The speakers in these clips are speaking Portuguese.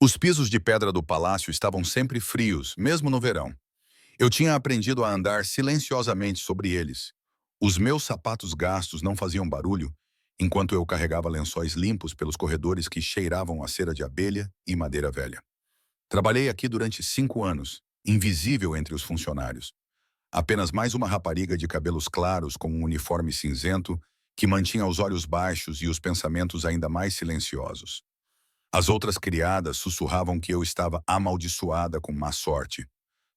Os pisos de pedra do palácio estavam sempre frios, mesmo no verão. Eu tinha aprendido a andar silenciosamente sobre eles. Os meus sapatos gastos não faziam barulho, enquanto eu carregava lençóis limpos pelos corredores que cheiravam a cera de abelha e madeira velha. Trabalhei aqui durante 5 anos, invisível entre os funcionários. Apenas mais uma rapariga de cabelos claros com um uniforme cinzento que mantinha os olhos baixos e os pensamentos ainda mais silenciosos. As outras criadas sussurravam que eu estava amaldiçoada com má sorte.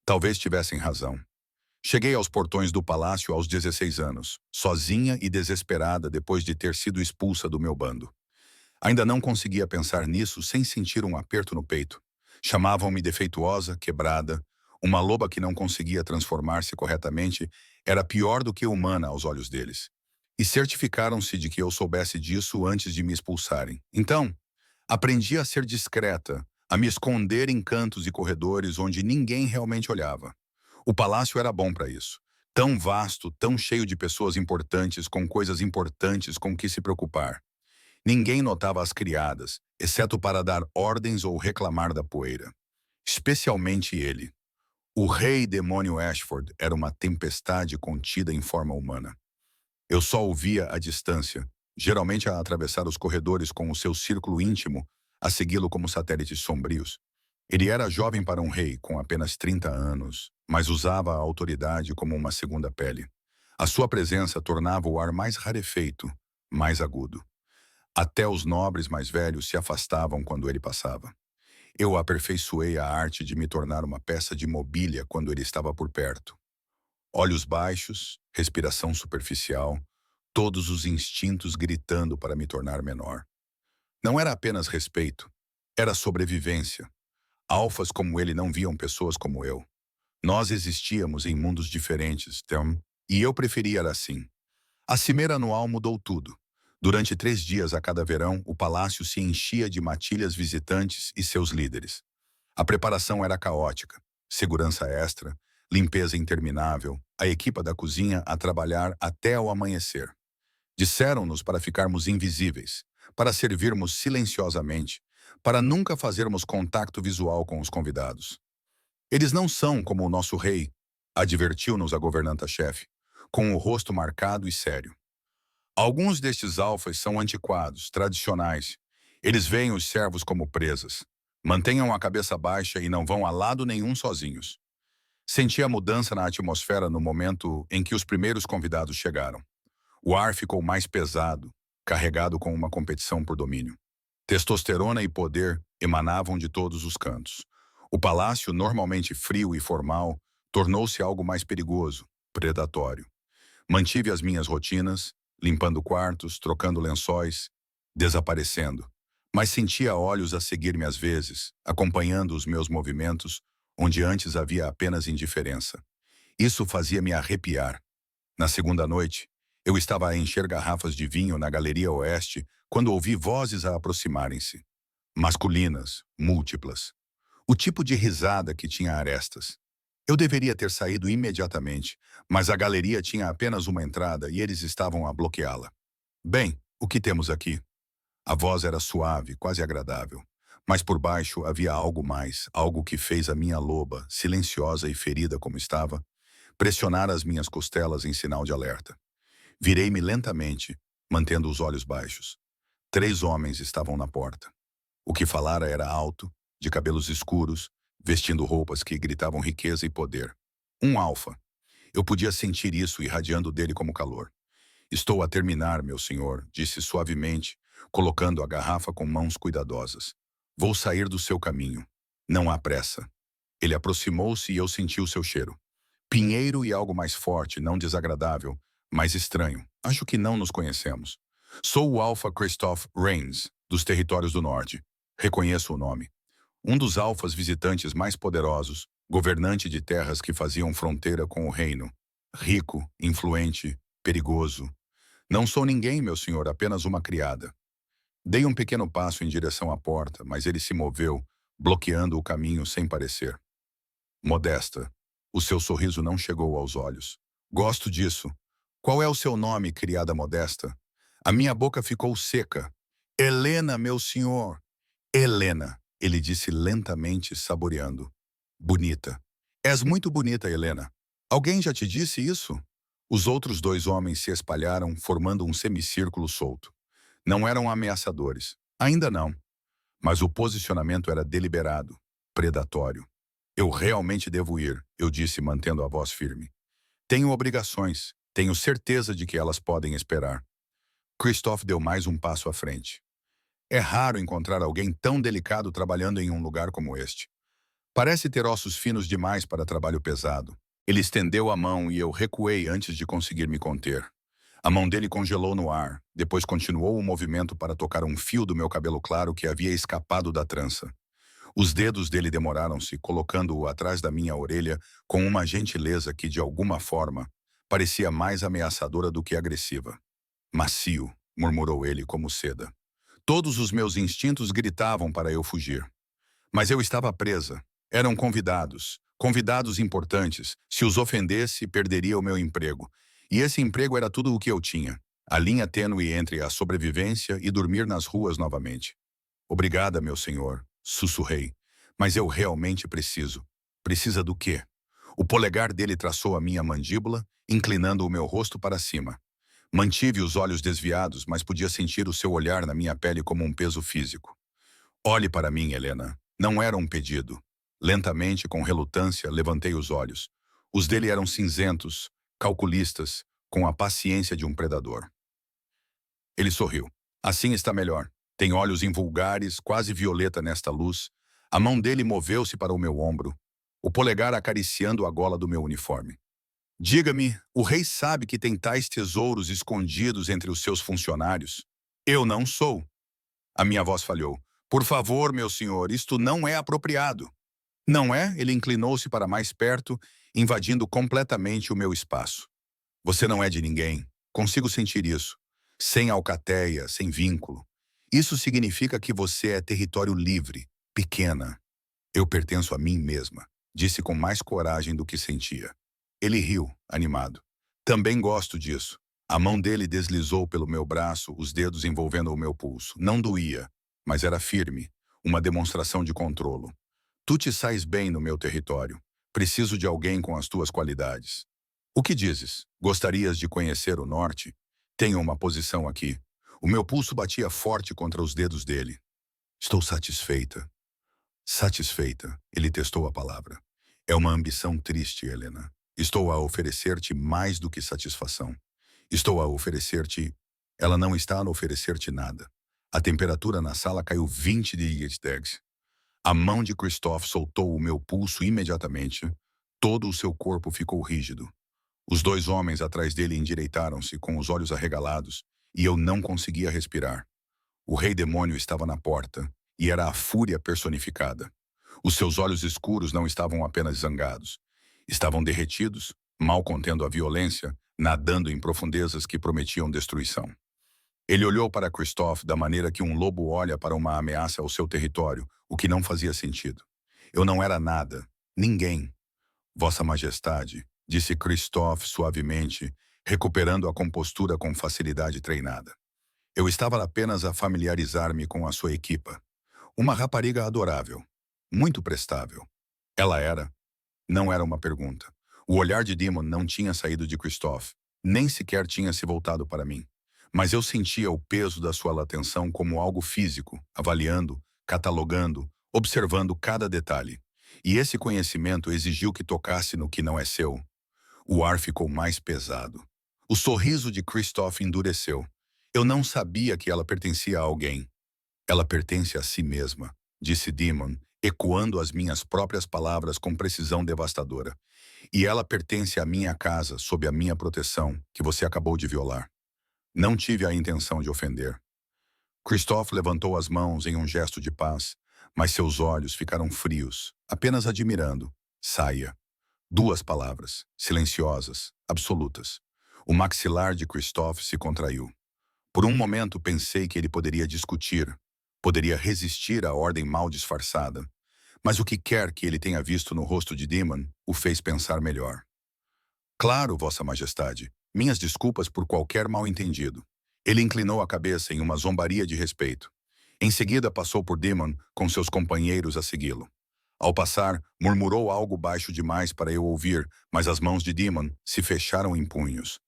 Talvez tivessem razão. Cheguei aos portões do palácio aos 16 anos, sozinha e desesperada depois de ter sido expulsa do meu bando. Ainda não conseguia pensar nisso sem sentir um aperto no peito. Chamavam-me defeituosa, quebrada. Uma loba que não conseguia transformar-se corretamente era pior do que humana aos olhos deles. E certificaram-se de que eu soubesse disso antes de me expulsarem. Então, aprendi a ser discreta, a me esconder em cantos e corredores onde ninguém realmente olhava. O palácio era bom para isso. Tão vasto, tão cheio de pessoas importantes, com coisas importantes com que se preocupar. Ninguém notava as criadas, exceto para dar ordens ou reclamar da poeira. Especialmente ele. O rei demônio Ashford era uma tempestade contida em forma humana. Eu só o via à distância, geralmente a atravessar os corredores com o seu círculo íntimo, a segui-lo como satélites sombrios. Ele era jovem para um rei, com apenas 30 anos, mas usava a autoridade como uma segunda pele. A sua presença tornava o ar mais rarefeito, mais agudo. Até os nobres mais velhos se afastavam quando ele passava. Eu aperfeiçoei a arte de me tornar uma peça de mobília quando ele estava por perto. Olhos baixos, respiração superficial, todos os instintos gritando para me tornar menor. Não era apenas respeito, era sobrevivência. Alfas como ele não viam pessoas como eu. Nós existíamos em mundos diferentes, e eu preferia assim. A cimeira anual mudou tudo. Durante 3 dias a cada verão, o palácio se enchia de matilhas visitantes e seus líderes. A preparação era caótica. Segurança extra, limpeza interminável, a equipa da cozinha a trabalhar até o amanhecer. Disseram-nos para ficarmos invisíveis, para servirmos silenciosamente, para nunca fazermos contato visual com os convidados. Eles não são como o nosso rei, advertiu-nos a governanta-chefe, com o rosto marcado e sério. Alguns destes alfas são antiquados, tradicionais. Eles veem os servos como presas. Mantenham a cabeça baixa e não vão a lado nenhum sozinhos. Senti a mudança na atmosfera no momento em que os primeiros convidados chegaram. O ar ficou mais pesado, carregado com uma competição por domínio. Testosterona e poder emanavam de todos os cantos. O palácio, normalmente frio e formal, tornou-se algo mais perigoso, predatório. Mantive as minhas rotinas, limpando quartos, trocando lençóis, desaparecendo. Mas sentia olhos a seguir-me às vezes, acompanhando os meus movimentos, onde antes havia apenas indiferença. Isso fazia-me arrepiar. Na segunda noite, eu estava a encher garrafas de vinho na galeria oeste quando ouvi vozes a aproximarem-se. Masculinas, múltiplas. O tipo de risada que tinha arestas. Eu deveria ter saído imediatamente, mas a galeria tinha apenas uma entrada e eles estavam a bloqueá-la. Bem, o que temos aqui? A voz era suave, quase agradável. Mas por baixo havia algo mais, algo que fez a minha loba, silenciosa e ferida como estava, pressionar as minhas costelas em sinal de alerta. Virei-me lentamente, mantendo os olhos baixos. 3 homens estavam na porta. O que falara era alto, de cabelos escuros, vestindo roupas que gritavam riqueza e poder. Um alfa. Eu podia sentir isso irradiando dele como calor. Estou a terminar, meu senhor, disse suavemente, colocando a garrafa com mãos cuidadosas. Vou sair do seu caminho. Não há pressa. Ele aproximou-se e eu senti o seu cheiro. Pinheiro e algo mais forte, não desagradável, mas estranho. Acho que não nos conhecemos. Sou o Alpha Christoph Rains, dos Territórios do Norte. Reconheço o nome. Um dos alfas visitantes mais poderosos, governante de terras que faziam fronteira com o reino. Rico, influente, perigoso. Não sou ninguém, meu senhor, apenas uma criada. Dei um pequeno passo em direção à porta, mas ele se moveu, bloqueando o caminho sem parecer. Modesta. O seu sorriso não chegou aos olhos. Gosto disso. Qual é o seu nome, criada modesta? A minha boca ficou seca. Helena, meu senhor. Helena. Ele disse lentamente, saboreando. Bonita. És muito bonita, Helena. Alguém já te disse isso? Os outros dois homens se espalharam, formando um semicírculo solto. Não eram ameaçadores. Ainda não. Mas o posicionamento era deliberado, predatório. Eu realmente devo ir, eu disse, mantendo a voz firme. Tenho obrigações. Tenho certeza de que elas podem esperar. Christophe deu mais um passo à frente. É raro encontrar alguém tão delicado trabalhando em um lugar como este. Parece ter ossos finos demais para trabalho pesado. Ele estendeu a mão e eu recuei antes de conseguir me conter. A mão dele congelou no ar, depois continuou o movimento para tocar um fio do meu cabelo claro que havia escapado da trança. Os dedos dele demoraram-se, colocando-o atrás da minha orelha com uma gentileza que, de alguma forma, parecia mais ameaçadora do que agressiva. Macio, murmurou ele como seda. Todos os meus instintos gritavam para eu fugir. Mas eu estava presa. Eram convidados. Convidados importantes. Se os ofendesse, perderia o meu emprego. E esse emprego era tudo o que eu tinha. A linha tênue entre a sobrevivência e dormir nas ruas novamente. Obrigada, meu senhor, sussurrei. Mas eu realmente preciso. Precisa do quê? O polegar dele traçou a minha mandíbula, inclinando o meu rosto para cima. Mantive os olhos desviados, mas podia sentir o seu olhar na minha pele como um peso físico. Olhe para mim, Helena. Não era um pedido. Lentamente, com relutância, levantei os olhos. Os dele eram cinzentos, calculistas, com a paciência de um predador. Ele sorriu. Assim está melhor. Tem olhos invulgares, quase violeta nesta luz. A mão dele moveu-se para o meu ombro, o polegar acariciando a gola do meu uniforme. Diga-me, o rei sabe que tem tais tesouros escondidos entre os seus funcionários? Eu não sou. A minha voz falhou. Por favor, meu senhor, isto não é apropriado. Não é? Ele inclinou-se para mais perto, invadindo completamente o meu espaço. Você não é de ninguém. Consigo sentir isso. Sem alcateia, sem vínculo. Isso significa que você é território livre, pequena. Eu pertenço a mim mesma, disse com mais coragem do que sentia. Ele riu, animado. Também gosto disso. A mão dele deslizou pelo meu braço, os dedos envolvendo o meu pulso. Não doía, mas era firme, uma demonstração de controlo. Tu te sais bem no meu território. Preciso de alguém com as tuas qualidades. O que dizes? Gostarias de conhecer o norte? Tenho uma posição aqui. O meu pulso batia forte contra os dedos dele. Estou satisfeita. Satisfeita, ele testou a palavra. É uma ambição triste, Helena. Estou a oferecer-te mais do que satisfação. Estou a oferecer-te... Ela não está a oferecer-te nada. A temperatura na sala caiu 20 degrees. A mão de Christophe soltou o meu pulso imediatamente. Todo o seu corpo ficou rígido. Os dois homens atrás dele endireitaram-se, com os olhos arregalados, e eu não conseguia respirar. O rei demônio estava na porta, e era a fúria personificada. Os seus olhos escuros não estavam apenas zangados. Estavam derretidos, mal contendo a violência, nadando em profundezas que prometiam destruição. Ele olhou para Christophe da maneira que um lobo olha para uma ameaça ao seu território, o que não fazia sentido. Eu não era nada, ninguém. Vossa Majestade, disse Christophe suavemente, recuperando a compostura com facilidade treinada. Eu estava apenas a familiarizar-me com a sua equipa. Uma rapariga adorável, muito prestável. Ela era. Não era uma pergunta. O olhar de Demon não tinha saído de Christophe, nem sequer tinha se voltado para mim. Mas eu sentia o peso da sua atenção como algo físico, avaliando, catalogando, observando cada detalhe. E esse conhecimento exigiu que tocasse no que não é seu. O ar ficou mais pesado. O sorriso de Christophe endureceu. Eu não sabia que ela pertencia a alguém. Ela pertence a si mesma, disse Demon, ecoando as minhas próprias palavras com precisão devastadora. E ela pertence à minha casa, sob a minha proteção, que você acabou de violar. Não tive a intenção de ofender. Christophe levantou as mãos em um gesto de paz, mas seus olhos ficaram frios, apenas admirando. Saia. 2 palavras, silenciosas, absolutas. O maxilar de Christophe se contraiu. Por um momento pensei que ele poderia discutir, poderia resistir à ordem mal disfarçada, mas o que quer que ele tenha visto no rosto de Demon o fez pensar melhor. Claro, Vossa Majestade, minhas desculpas por qualquer mal-entendido. Ele inclinou a cabeça em uma zombaria de respeito. Em seguida, passou por Demon com seus companheiros a segui-lo. Ao passar, murmurou algo baixo demais para eu ouvir, mas as mãos de Demon se fecharam em punhos.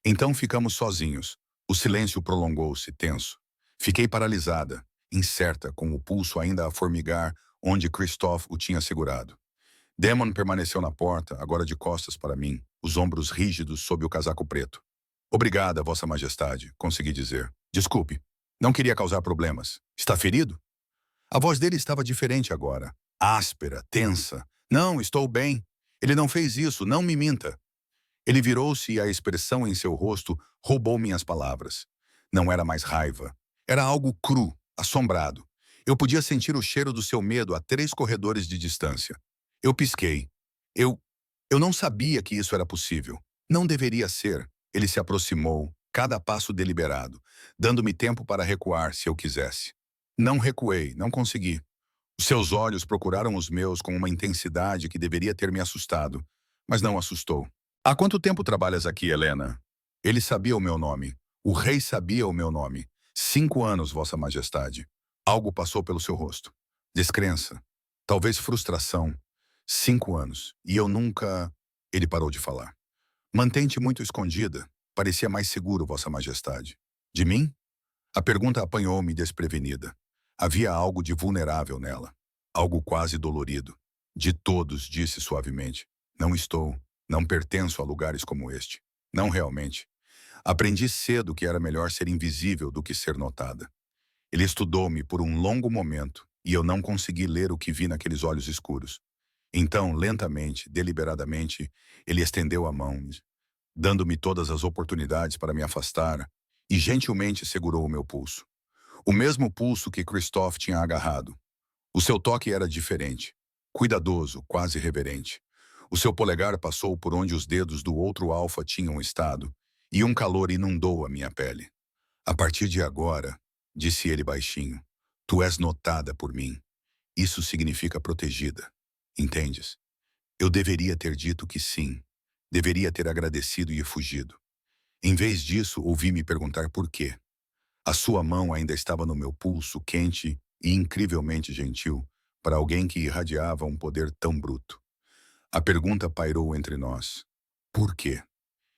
Então ficamos sozinhos. O silêncio prolongou-se, tenso. Fiquei paralisada, incerta, com o pulso ainda a formigar onde Christoph o tinha segurado. Demon permaneceu na porta, agora de costas para mim, os ombros rígidos sob o casaco preto. Obrigada, Vossa Majestade, consegui dizer. Desculpe, não queria causar problemas. Está ferido? A voz dele estava diferente agora. Áspera, tensa. Não, estou bem. Ele não fez isso, não me minta. Ele virou-se e a expressão em seu rosto roubou minhas palavras. Não era mais raiva. Era algo cru, assombrado. Eu podia sentir o cheiro do seu medo a 3 corredores de distância. Eu pisquei. Eu... Eu não sabia que isso era possível. Não deveria ser. Ele se aproximou, cada passo deliberado, dando-me tempo para recuar se eu quisesse. Não recuei, não consegui. Os seus olhos procuraram os meus com uma intensidade que deveria ter me assustado, mas não assustou. Há quanto tempo trabalhas aqui, Helena? Ele sabia o meu nome. O rei sabia o meu nome. 5 anos, Vossa Majestade. Algo passou pelo seu rosto. Descrença. Talvez frustração. 5 anos. E eu nunca... Ele parou de falar. Mantém-te muito escondida. Parecia mais seguro, Vossa Majestade. De mim? A pergunta apanhou-me desprevenida. Havia algo de vulnerável nela. Algo quase dolorido. De todos, disse suavemente. Não estou. Não pertenço a lugares como este. Não realmente. Aprendi cedo que era melhor ser invisível do que ser notada. Ele estudou-me por um longo momento e eu não consegui ler o que vi naqueles olhos escuros. Então, lentamente, deliberadamente, ele estendeu a mão, dando-me todas as oportunidades para me afastar, e gentilmente segurou o meu pulso. O mesmo pulso que Christoph tinha agarrado. O seu toque era diferente, cuidadoso, quase reverente. O seu polegar passou por onde os dedos do outro alfa tinham estado, e um calor inundou a minha pele. A partir de agora, disse ele baixinho, tu és notada por mim. Isso significa protegida. Entendes? Eu deveria ter dito que sim. Deveria ter agradecido e fugido. Em vez disso, ouvi-me perguntar por quê. A sua mão ainda estava no meu pulso, quente e incrivelmente gentil, para alguém que irradiava um poder tão bruto. A pergunta pairou entre nós. Por quê?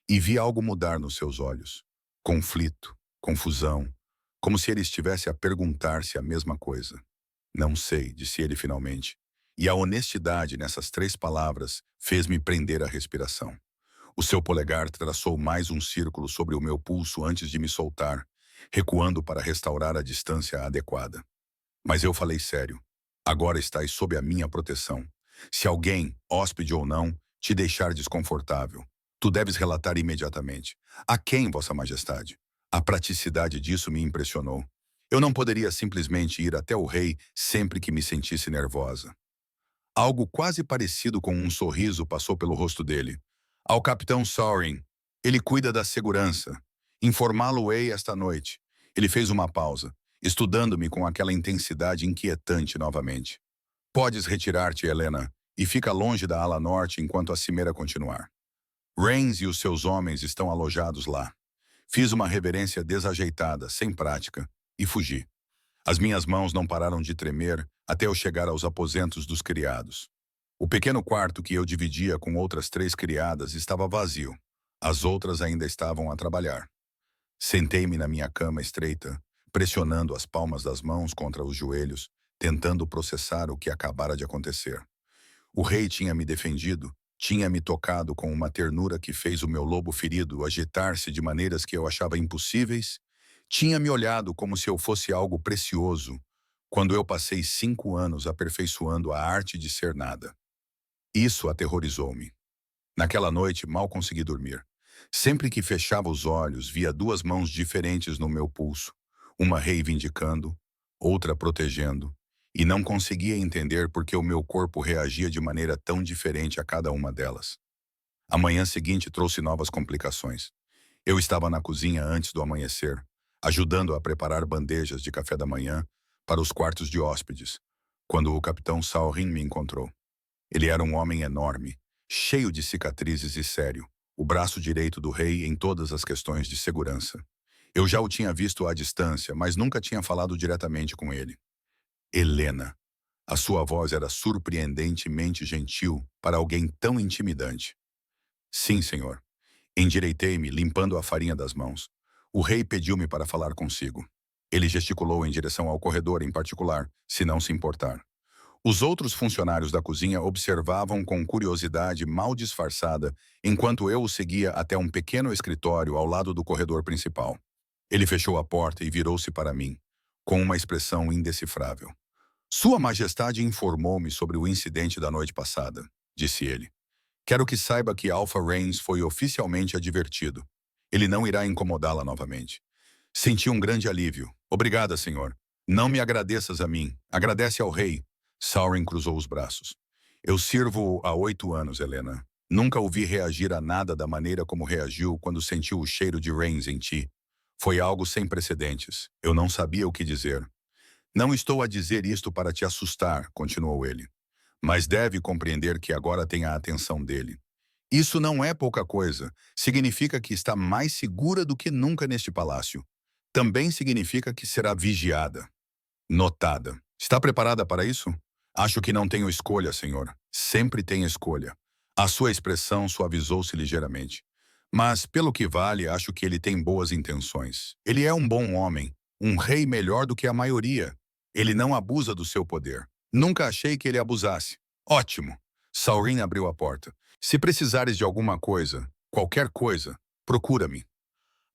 E vi algo mudar nos seus olhos. Conflito, confusão, como se ele estivesse a perguntar-se a mesma coisa. Não sei, disse ele finalmente. E a honestidade nessas 3 palavras fez-me prender a respiração. O seu polegar traçou mais um círculo sobre o meu pulso antes de me soltar, recuando para restaurar a distância adequada. Mas eu falei sério. Agora estás sob a minha proteção. Se alguém, hóspede ou não, te deixar desconfortável, tu deves relatar imediatamente. A quem, Vossa Majestade? A praticidade disso me impressionou. Eu não poderia simplesmente ir até o rei sempre que me sentisse nervosa. Algo quase parecido com um sorriso passou pelo rosto dele. Ao capitão Sorin, ele cuida da segurança. Informá-lo-ei esta noite. Ele fez uma pausa, estudando-me com aquela intensidade inquietante novamente. Podes retirar-te, Helena, e fica longe da ala norte enquanto a cimeira continuar. Rains e os seus homens estão alojados lá. Fiz uma reverência desajeitada, sem prática, e fugi. As minhas mãos não pararam de tremer até eu chegar aos aposentos dos criados. O pequeno quarto que eu dividia com outras 3 criadas estava vazio. As outras ainda estavam a trabalhar. Sentei-me na minha cama estreita, pressionando as palmas das mãos contra os joelhos, tentando processar o que acabara de acontecer. O rei tinha me defendido, tinha me tocado com uma ternura que fez o meu lobo ferido agitar-se de maneiras que eu achava impossíveis, tinha me olhado como se eu fosse algo precioso, quando eu passei 5 anos aperfeiçoando a arte de ser nada. Isso aterrorizou-me. Naquela noite, mal consegui dormir. Sempre que fechava os olhos, via 2 mãos diferentes no meu pulso, uma reivindicando, outra protegendo, e não conseguia entender por que o meu corpo reagia de maneira tão diferente a cada uma delas. A manhã seguinte trouxe novas complicações. Eu estava na cozinha antes do amanhecer, ajudando a preparar bandejas de café da manhã para os quartos de hóspedes, quando o capitão Saurin me encontrou. Ele era um homem enorme, cheio de cicatrizes e sério, o braço direito do rei em todas as questões de segurança. Eu já o tinha visto à distância, mas nunca tinha falado diretamente com ele. Helena. A sua voz era surpreendentemente gentil para alguém tão intimidante. Sim, senhor. Endireitei-me, limpando a farinha das mãos. O rei pediu-me para falar consigo. Ele gesticulou em direção ao corredor em particular, se não se importar. Os outros funcionários da cozinha observavam com curiosidade mal disfarçada, enquanto eu o seguia até um pequeno escritório ao lado do corredor principal. Ele fechou a porta e virou-se para mim, com uma expressão indecifrável. Sua Majestade informou-me sobre o incidente da noite passada, disse ele. Quero que saiba que Alpha Reigns foi oficialmente advertido. Ele não irá incomodá-la novamente. Senti um grande alívio. Obrigada, senhor. Não me agradeças a mim. Agradece ao rei. Sauron cruzou os braços. Eu sirvo há 8 anos, Helena. Nunca o vi reagir a nada da maneira como reagiu quando sentiu o cheiro de Reigns em ti. Foi algo sem precedentes. Eu não sabia o que dizer. Não estou a dizer isto para te assustar, continuou ele. Mas deve compreender que agora tem a atenção dele. Isso não é pouca coisa. Significa que está mais segura do que nunca neste palácio. Também significa que será vigiada. Notada. Está preparada para isso? Acho que não tenho escolha, senhor. Sempre tem escolha. A sua expressão suavizou-se ligeiramente. Mas, pelo que vale, acho que ele tem boas intenções. Ele é um bom homem, um rei melhor do que a maioria. Ele não abusa do seu poder. Nunca achei que ele abusasse. Ótimo. Saurin abriu a porta. Se precisares de alguma coisa, qualquer coisa, procura-me.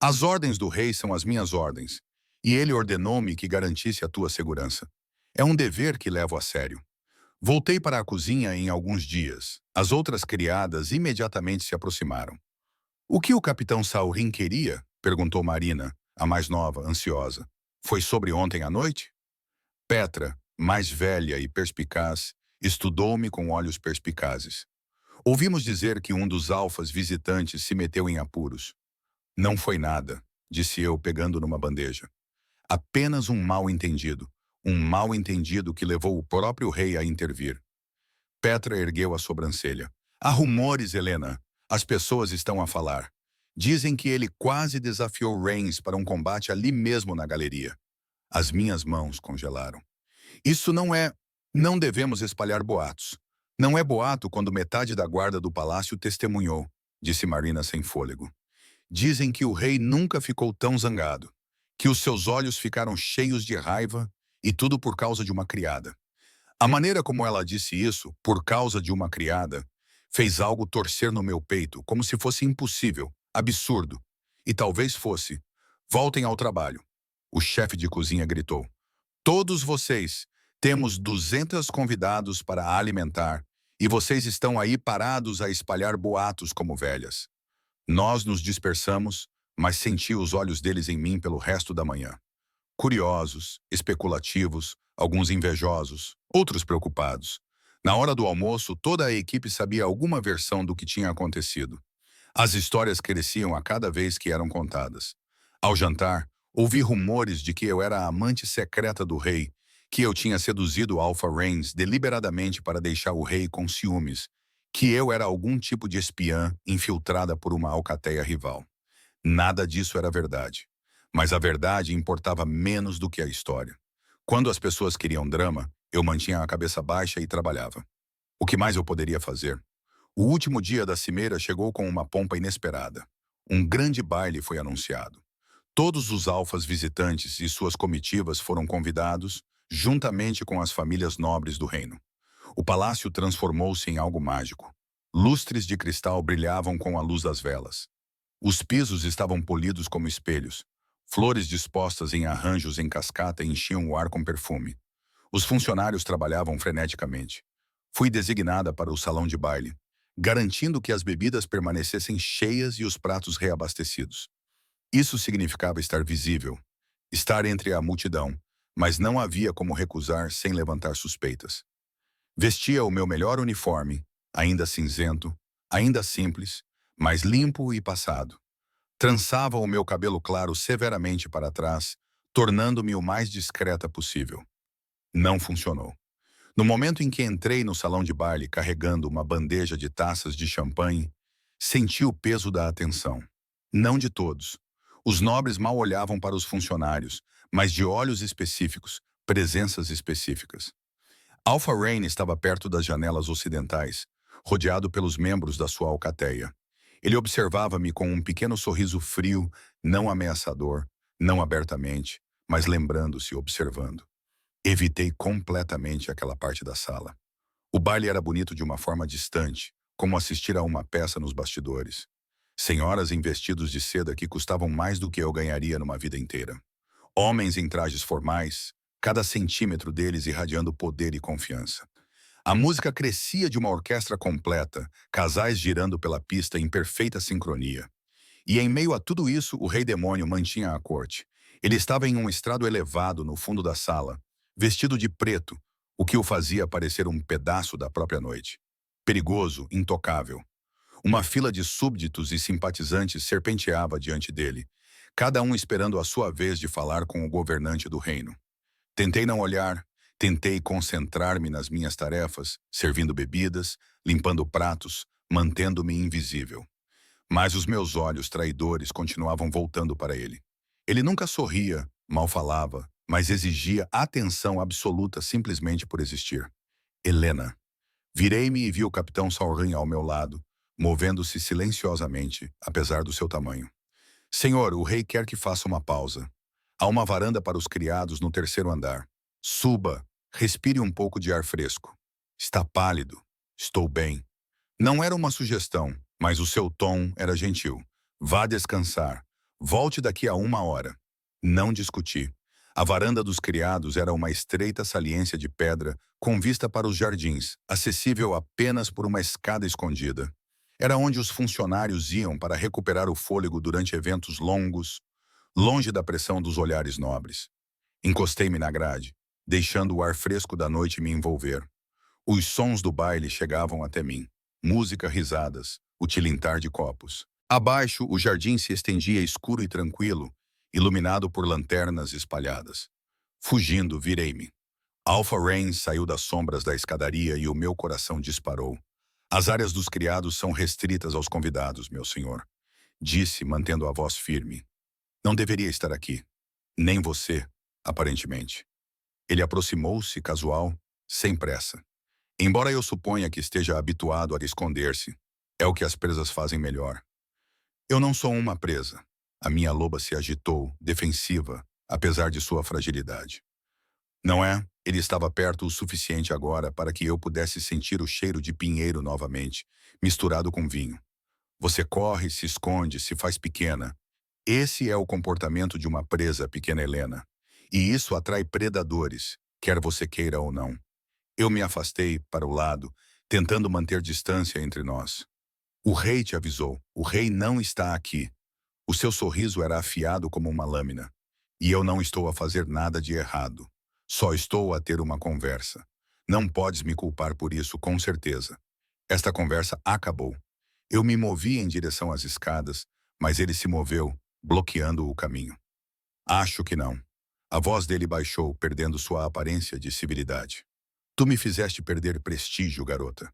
As ordens do rei são as minhas ordens, e ele ordenou-me que garantisse a tua segurança. É um dever que levo a sério. Voltei para a cozinha em alguns dias. As outras criadas imediatamente se aproximaram. O que o capitão Saurin queria? Perguntou Marina, a mais nova, ansiosa. Foi sobre ontem à noite? Petra, mais velha e perspicaz, estudou-me com olhos perspicazes. Ouvimos dizer que um dos alfas visitantes se meteu em apuros. Não foi nada, disse eu, pegando numa bandeja. Apenas um mal-entendido. Um mal-entendido que levou o próprio rei a intervir. Petra ergueu a sobrancelha. Há rumores, Helena. As pessoas estão a falar. Dizem que ele quase desafiou Reigns para um combate ali mesmo na galeria. As minhas mãos congelaram. Isso não é... Não devemos espalhar boatos. Não é boato quando metade da guarda do palácio testemunhou, disse Marina sem fôlego. Dizem que o rei nunca ficou tão zangado, que os seus olhos ficaram cheios de raiva e tudo por causa de uma criada. A maneira como ela disse isso, por causa de uma criada, fez algo torcer no meu peito, como se fosse impossível, absurdo. E talvez fosse. Voltem ao trabalho. O chefe de cozinha gritou. Todos vocês, temos 200 convidados para alimentar, e vocês estão aí parados a espalhar boatos como velhas. Nós nos dispersamos, mas senti os olhos deles em mim pelo resto da manhã. Curiosos, especulativos, alguns invejosos, outros preocupados. Na hora do almoço, toda a equipe sabia alguma versão do que tinha acontecido. As histórias cresciam a cada vez que eram contadas. Ao jantar, ouvi rumores de que eu era a amante secreta do rei, que eu tinha seduzido Alpha Reigns deliberadamente para deixar o rei com ciúmes, que eu era algum tipo de espiã infiltrada por uma alcateia rival. Nada disso era verdade. Mas a verdade importava menos do que a história. Quando as pessoas queriam drama, eu mantinha a cabeça baixa e trabalhava. O que mais eu poderia fazer? O último dia da cimeira chegou com uma pompa inesperada. Um grande baile foi anunciado. Todos os alfas visitantes e suas comitivas foram convidados, juntamente com as famílias nobres do reino. O palácio transformou-se em algo mágico. Lustres de cristal brilhavam com a luz das velas. Os pisos estavam polidos como espelhos. Flores dispostas em arranjos em cascata enchiam o ar com perfume. Os funcionários trabalhavam freneticamente. Fui designada para o salão de baile, garantindo que as bebidas permanecessem cheias e os pratos reabastecidos. Isso significava estar visível, estar entre a multidão, mas não havia como recusar sem levantar suspeitas. Vestia o meu melhor uniforme, ainda cinzento, ainda simples, mas limpo e passado. Trançava o meu cabelo claro severamente para trás, tornando-me o mais discreta possível. Não funcionou. No momento em que entrei no salão de baile carregando uma bandeja de taças de champanhe, senti o peso da atenção. Não de todos. Os nobres mal olhavam para os funcionários, mas de olhos específicos, presenças específicas. Alpha Rain estava perto das janelas ocidentais, rodeado pelos membros da sua alcateia. Ele observava-me com um pequeno sorriso frio, não ameaçador, não abertamente, mas lembrando-se, observando. Evitei completamente aquela parte da sala. O baile era bonito de uma forma distante, como assistir a uma peça nos bastidores. Senhoras em vestidos de seda que custavam mais do que eu ganharia numa vida inteira. Homens em trajes formais, cada centímetro deles irradiando poder e confiança. A música crescia de uma orquestra completa, casais girando pela pista em perfeita sincronia. E em meio a tudo isso, o rei demônio mantinha a corte. Ele estava em um estrado elevado no fundo da sala, vestido de preto, o que o fazia parecer um pedaço da própria noite. Perigoso, intocável. Uma fila de súbditos e simpatizantes serpenteava diante dele, cada um esperando a sua vez de falar com o governante do reino. Tentei não olhar, tentei concentrar-me nas minhas tarefas, servindo bebidas, limpando pratos, mantendo-me invisível. Mas os meus olhos traidores continuavam voltando para ele. Ele nunca sorria, mal falava, mas exigia atenção absoluta simplesmente por existir. Helena. Virei-me e vi o capitão Saurin ao meu lado, movendo-se silenciosamente, apesar do seu tamanho. Senhor, o rei quer que faça uma pausa. Há uma varanda para os criados no terceiro andar. Suba, respire um pouco de ar fresco. Está pálido. Estou bem. Não era uma sugestão, mas o seu tom era gentil. Vá descansar. Volte daqui a 1 hora. Não discuti. A varanda dos criados era uma estreita saliência de pedra com vista para os jardins, acessível apenas por uma escada escondida. Era onde os funcionários iam para recuperar o fôlego durante eventos longos, longe da pressão dos olhares nobres. Encostei-me na grade, deixando o ar fresco da noite me envolver. Os sons do baile chegavam até mim. Música, risadas, o tilintar de copos. Abaixo, o jardim se estendia escuro e tranquilo, iluminado por lanternas espalhadas. Fugindo, virei-me. Alpha Rain saiu das sombras da escadaria e o meu coração disparou. As áreas dos criados são restritas aos convidados, meu senhor. Disse, mantendo a voz firme. Não deveria estar aqui. Nem você, aparentemente. Ele aproximou-se, casual, sem pressa. Embora eu suponha que esteja habituado a esconder-se, é o que as presas fazem melhor. Eu não sou uma presa. A minha loba se agitou, defensiva, apesar de sua fragilidade. Não é? Ele estava perto o suficiente agora para que eu pudesse sentir o cheiro de pinheiro novamente, misturado com vinho. Você corre, se esconde, se faz pequena. Esse é o comportamento de uma presa, pequena Helena. E isso atrai predadores, quer você queira ou não. Eu me afastei para o lado, tentando manter distância entre nós. O rei te avisou. O rei não está aqui. O seu sorriso era afiado como uma lâmina. E eu não estou a fazer nada de errado. Só estou a ter uma conversa. Não podes me culpar por isso, com certeza. Esta conversa acabou. Eu me movi em direção às escadas, mas ele se moveu, bloqueando o caminho. Acho que não. A voz dele baixou, perdendo sua aparência de civilidade. Tu me fizeste perder prestígio, garota.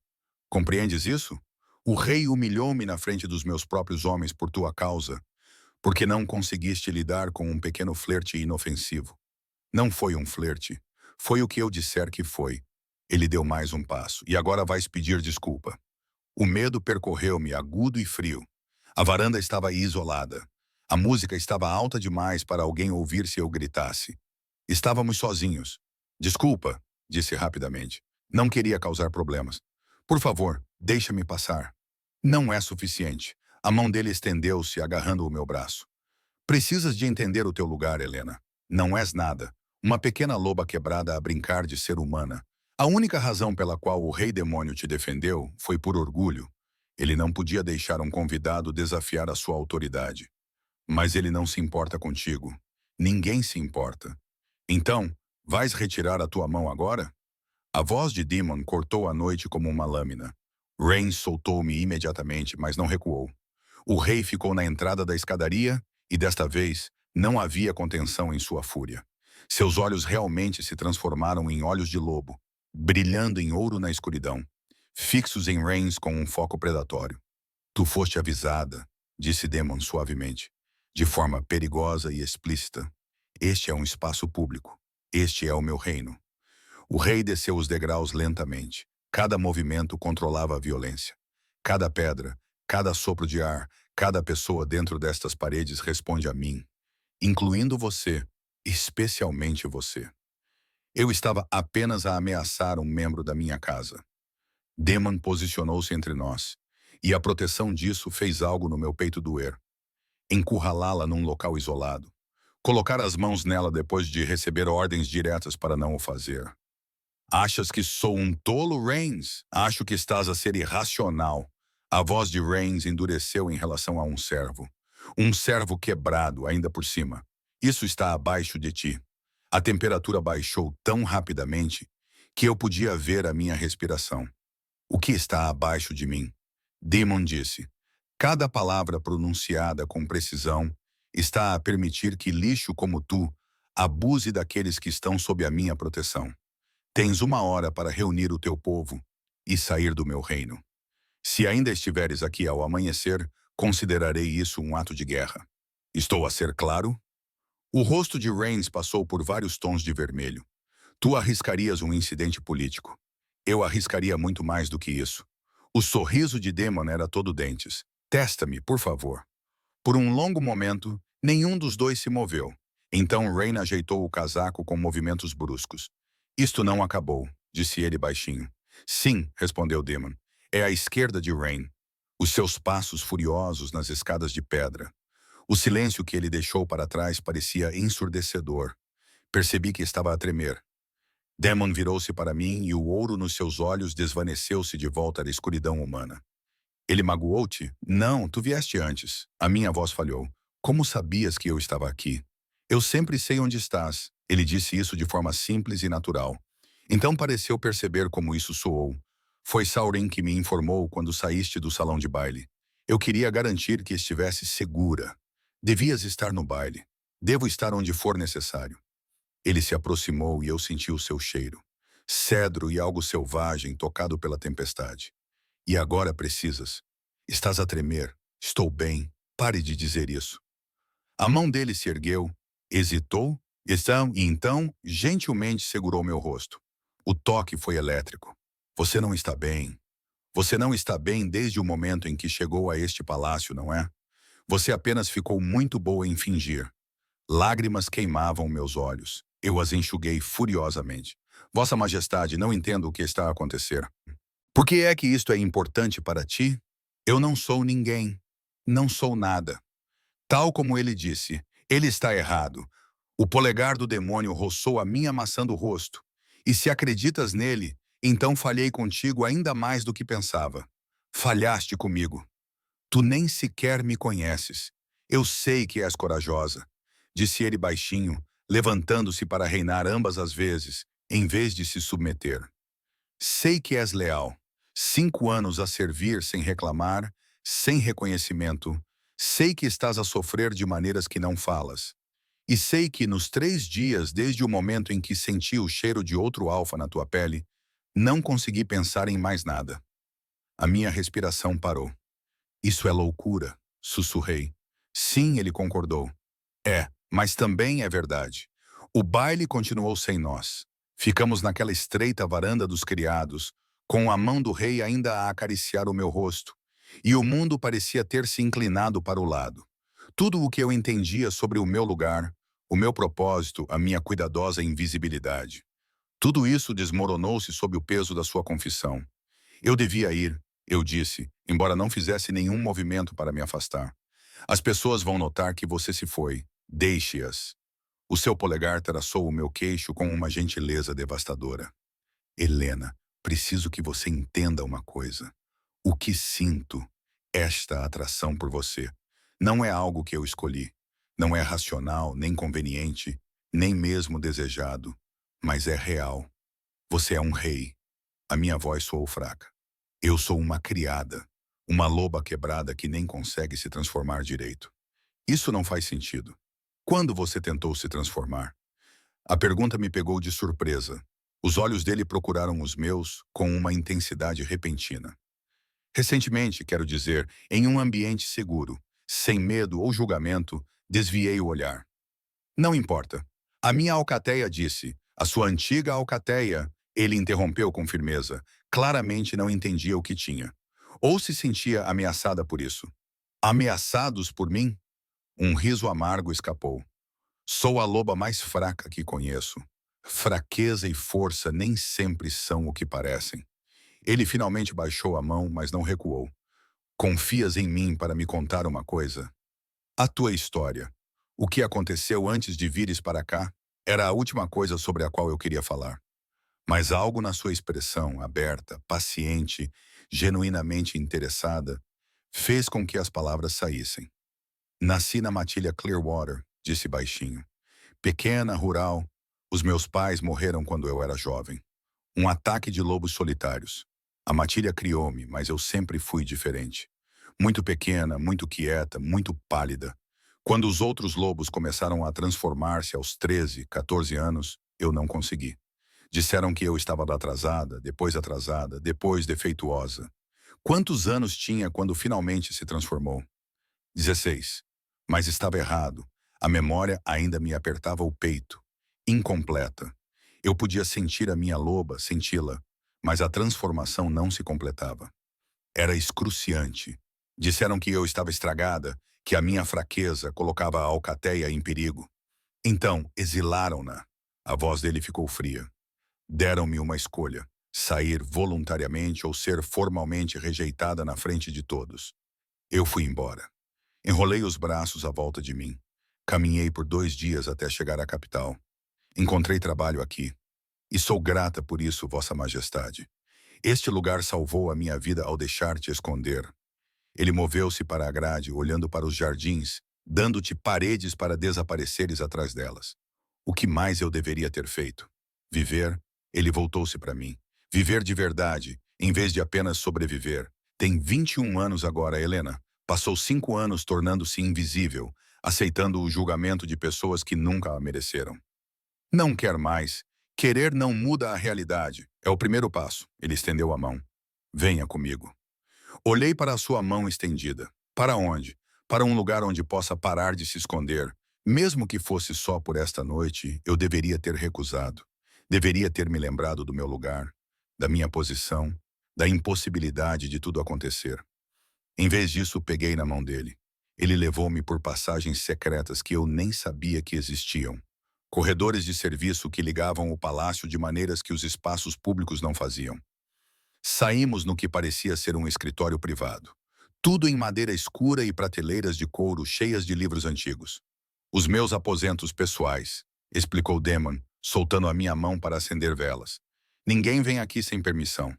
Compreendes isso? O rei humilhou-me na frente dos meus próprios homens por tua causa, porque não conseguiste lidar com um pequeno flerte inofensivo. Não foi um flerte. Foi o que eu disser que foi. Ele deu mais um passo, e agora vais pedir desculpa. O medo percorreu-me, agudo e frio. A varanda estava isolada. A música estava alta demais para alguém ouvir se eu gritasse. Estávamos sozinhos. Desculpa, disse rapidamente. Não queria causar problemas. Por favor, deixa-me passar. Não é suficiente. A mão dele estendeu-se, agarrando o meu braço. Precisas de entender o teu lugar, Helena. Não és nada. Uma pequena loba quebrada a brincar de ser humana. A única razão pela qual o rei demônio te defendeu foi por orgulho. Ele não podia deixar um convidado desafiar a sua autoridade. Mas ele não se importa contigo. Ninguém se importa. Então, vais retirar a tua mão agora? A voz de Demon cortou a noite como uma lâmina. Rain soltou-me imediatamente, mas não recuou. O rei ficou na entrada da escadaria e, desta vez, não havia contenção em sua fúria. Seus olhos realmente se transformaram em olhos de lobo, brilhando em ouro na escuridão, fixos em Rain com um foco predatório. Tu foste avisada, disse Demon suavemente. de forma perigosa e explícita. Este é um espaço público. Este é o meu reino. O rei desceu os degraus lentamente. Cada movimento controlava a violência. Cada pedra, cada sopro de ar, cada pessoa dentro destas paredes responde a mim, incluindo você, especialmente você. Eu estava apenas a ameaçar um membro da minha casa. Demon posicionou-se entre nós, e a proteção disso fez algo no meu peito doer. Encurralá-la num local isolado. Colocar as mãos nela depois de receber ordens diretas para não o fazer. Achas que sou um tolo, Reigns? Acho que estás a ser irracional. A voz de Reigns endureceu em relação a um servo. Um servo quebrado, ainda por cima. Isso está abaixo de ti. A temperatura baixou tão rapidamente que eu podia ver a minha respiração. O que está abaixo de mim? Demon disse. Cada palavra pronunciada com precisão está a permitir que lixo como tu abuse daqueles que estão sob a minha proteção. Tens 1 hora para reunir o teu povo e sair do meu reino. Se ainda estiveres aqui ao amanhecer, considerarei isso um ato de guerra. Estou a ser claro? O rosto de Reigns passou por vários tons de vermelho. Tu arriscarias um incidente político. Eu arriscaria muito mais do que isso. O sorriso de Demon era todo dentes. Testa-me, por favor. Por um longo momento, nenhum dos dois se moveu. Então Rain ajeitou o casaco com movimentos bruscos. Isto não acabou, disse ele baixinho. Sim, respondeu Demon. É à esquerda de Rain. Os seus passos furiosos nas escadas de pedra. O silêncio que ele deixou para trás parecia ensurdecedor. Percebi que estava a tremer. Demon virou-se para mim e o ouro nos seus olhos desvaneceu-se de volta à escuridão humana. Ele magoou-te? Não, tu vieste antes. A minha voz falhou. Como sabias que eu estava aqui? Eu sempre sei onde estás. Ele disse isso de forma simples e natural. Então pareceu perceber como isso soou. Foi Saurin que me informou quando saíste do salão de baile. Eu queria garantir que estivesse segura. Devias estar no baile. Devo estar onde for necessário. Ele se aproximou e eu senti o seu cheiro. Cedro e algo selvagem tocado pela tempestade. E agora precisas. Estás a tremer. Estou bem. Pare de dizer isso. A mão dele se ergueu, hesitou, e então gentilmente segurou meu rosto. O toque foi elétrico. Você não está bem. Você não está bem desde o momento em que chegou a este palácio, não é? Você apenas ficou muito boa em fingir. Lágrimas queimavam meus olhos. Eu as enxuguei furiosamente. Vossa Majestade, não entendo o que está a acontecer. Por que é que isto é importante para ti? Eu não sou ninguém. Não sou nada. Tal como ele disse, ele está errado. O polegar do demônio roçou a minha maçã do rosto. E se acreditas nele, então falhei contigo ainda mais do que pensava. Falhaste comigo. Tu nem sequer me conheces. Eu sei que és corajosa, disse ele baixinho, levantando-se para reinar ambas as vezes, em vez de se submeter. Sei que és leal. 5 anos a servir sem reclamar, sem reconhecimento. Sei que estás a sofrer de maneiras que não falas. E sei que nos 3 dias desde o momento em que senti o cheiro de outro alfa na tua pele, não consegui pensar em mais nada. A minha respiração parou. Isso é loucura, sussurrei. Sim, ele concordou. É, mas também é verdade. O baile continuou sem nós. Ficamos naquela estreita varanda dos criados, com a mão do rei ainda a acariciar o meu rosto, e o mundo parecia ter se inclinado para o lado. Tudo o que eu entendia sobre o meu lugar, o meu propósito, a minha cuidadosa invisibilidade. Tudo isso desmoronou-se sob o peso da sua confissão. Eu devia ir, eu disse, embora não fizesse nenhum movimento para me afastar. As pessoas vão notar que você se foi. Deixe-as. O seu polegar traçou o meu queixo com uma gentileza devastadora. Helena, preciso que você entenda uma coisa. O que sinto, esta atração por você, não é algo que eu escolhi. Não é racional, nem conveniente, nem mesmo desejado, mas é real. Você é um rei. A minha voz soou fraca. Eu sou uma criada, uma loba quebrada que nem consegue se transformar direito. Isso não faz sentido. Quando você tentou se transformar? A pergunta me pegou de surpresa. Os olhos dele procuraram os meus com uma intensidade repentina. Recentemente, quero dizer, em um ambiente seguro, sem medo ou julgamento, Desviei o olhar. Não importa. A minha alcateia disse. A sua antiga alcateia. Ele interrompeu com firmeza. Claramente não entendia o que tinha. Ou se sentia ameaçada por isso. Ameaçados por mim? Um riso amargo escapou. Sou a loba mais fraca que conheço. Fraqueza e força nem sempre são o que parecem. Ele finalmente baixou a mão, mas não recuou. Confias em mim para me contar uma coisa? A tua história. O que aconteceu antes de vires para cá era a última coisa sobre a qual eu queria falar. Mas algo na sua expressão, aberta, paciente, genuinamente interessada, fez com que as palavras saíssem. Nasci na matilha Clearwater, disse baixinho. Pequena, rural. Os meus pais morreram quando eu era jovem. Um ataque de lobos solitários. A matilha criou-me, mas eu sempre fui diferente. Muito pequena, muito quieta, muito pálida. Quando os outros lobos começaram a transformar-se aos 13, 14 anos, eu não consegui. Disseram que eu estava atrasada, depois defeituosa. Quantos anos tinha quando finalmente se transformou? 16. Mas estava errado. A memória ainda me apertava o peito. Incompleta. Eu podia sentir a minha loba, senti-la, mas a transformação não se completava. Era excruciante. Disseram que eu estava estragada, que a minha fraqueza colocava a alcateia em perigo. Então, exilaram-na. A voz dele ficou fria. Deram-me uma escolha: sair voluntariamente ou ser formalmente rejeitada na frente de todos. Eu fui embora. Enrolei os braços à volta de mim. Caminhei por 2 dias até chegar à capital. Encontrei trabalho aqui. E sou grata por isso, Vossa Majestade. Este lugar salvou a minha vida ao deixar-te esconder. Ele moveu-se para a grade, olhando para os jardins, dando-te paredes para desapareceres atrás delas. O que mais eu deveria ter feito? Viver? Ele voltou-se para mim. Viver de verdade, em vez de apenas sobreviver. Tem 21 anos agora, Helena. Passou 5 anos tornando-se invisível, aceitando o julgamento de pessoas que nunca a mereceram. Não quer mais. Querer não muda a realidade. É o primeiro passo. Ele estendeu a mão. Venha comigo. Olhei para a sua mão estendida. Para onde? Para um lugar onde possa parar de se esconder. Mesmo que fosse só por esta noite, eu deveria ter recusado. Deveria ter me lembrado do meu lugar, da minha posição, da impossibilidade de tudo acontecer. Em vez disso, peguei na mão dele. Ele levou-me por passagens secretas que eu nem sabia que existiam. Corredores de serviço que ligavam o palácio de maneiras que os espaços públicos não faziam. Saímos no que parecia ser um escritório privado. Tudo em madeira escura e prateleiras de couro cheias de livros antigos. Os meus aposentos pessoais, explicou Damon, soltando a minha mão para acender velas. Ninguém vem aqui sem permissão.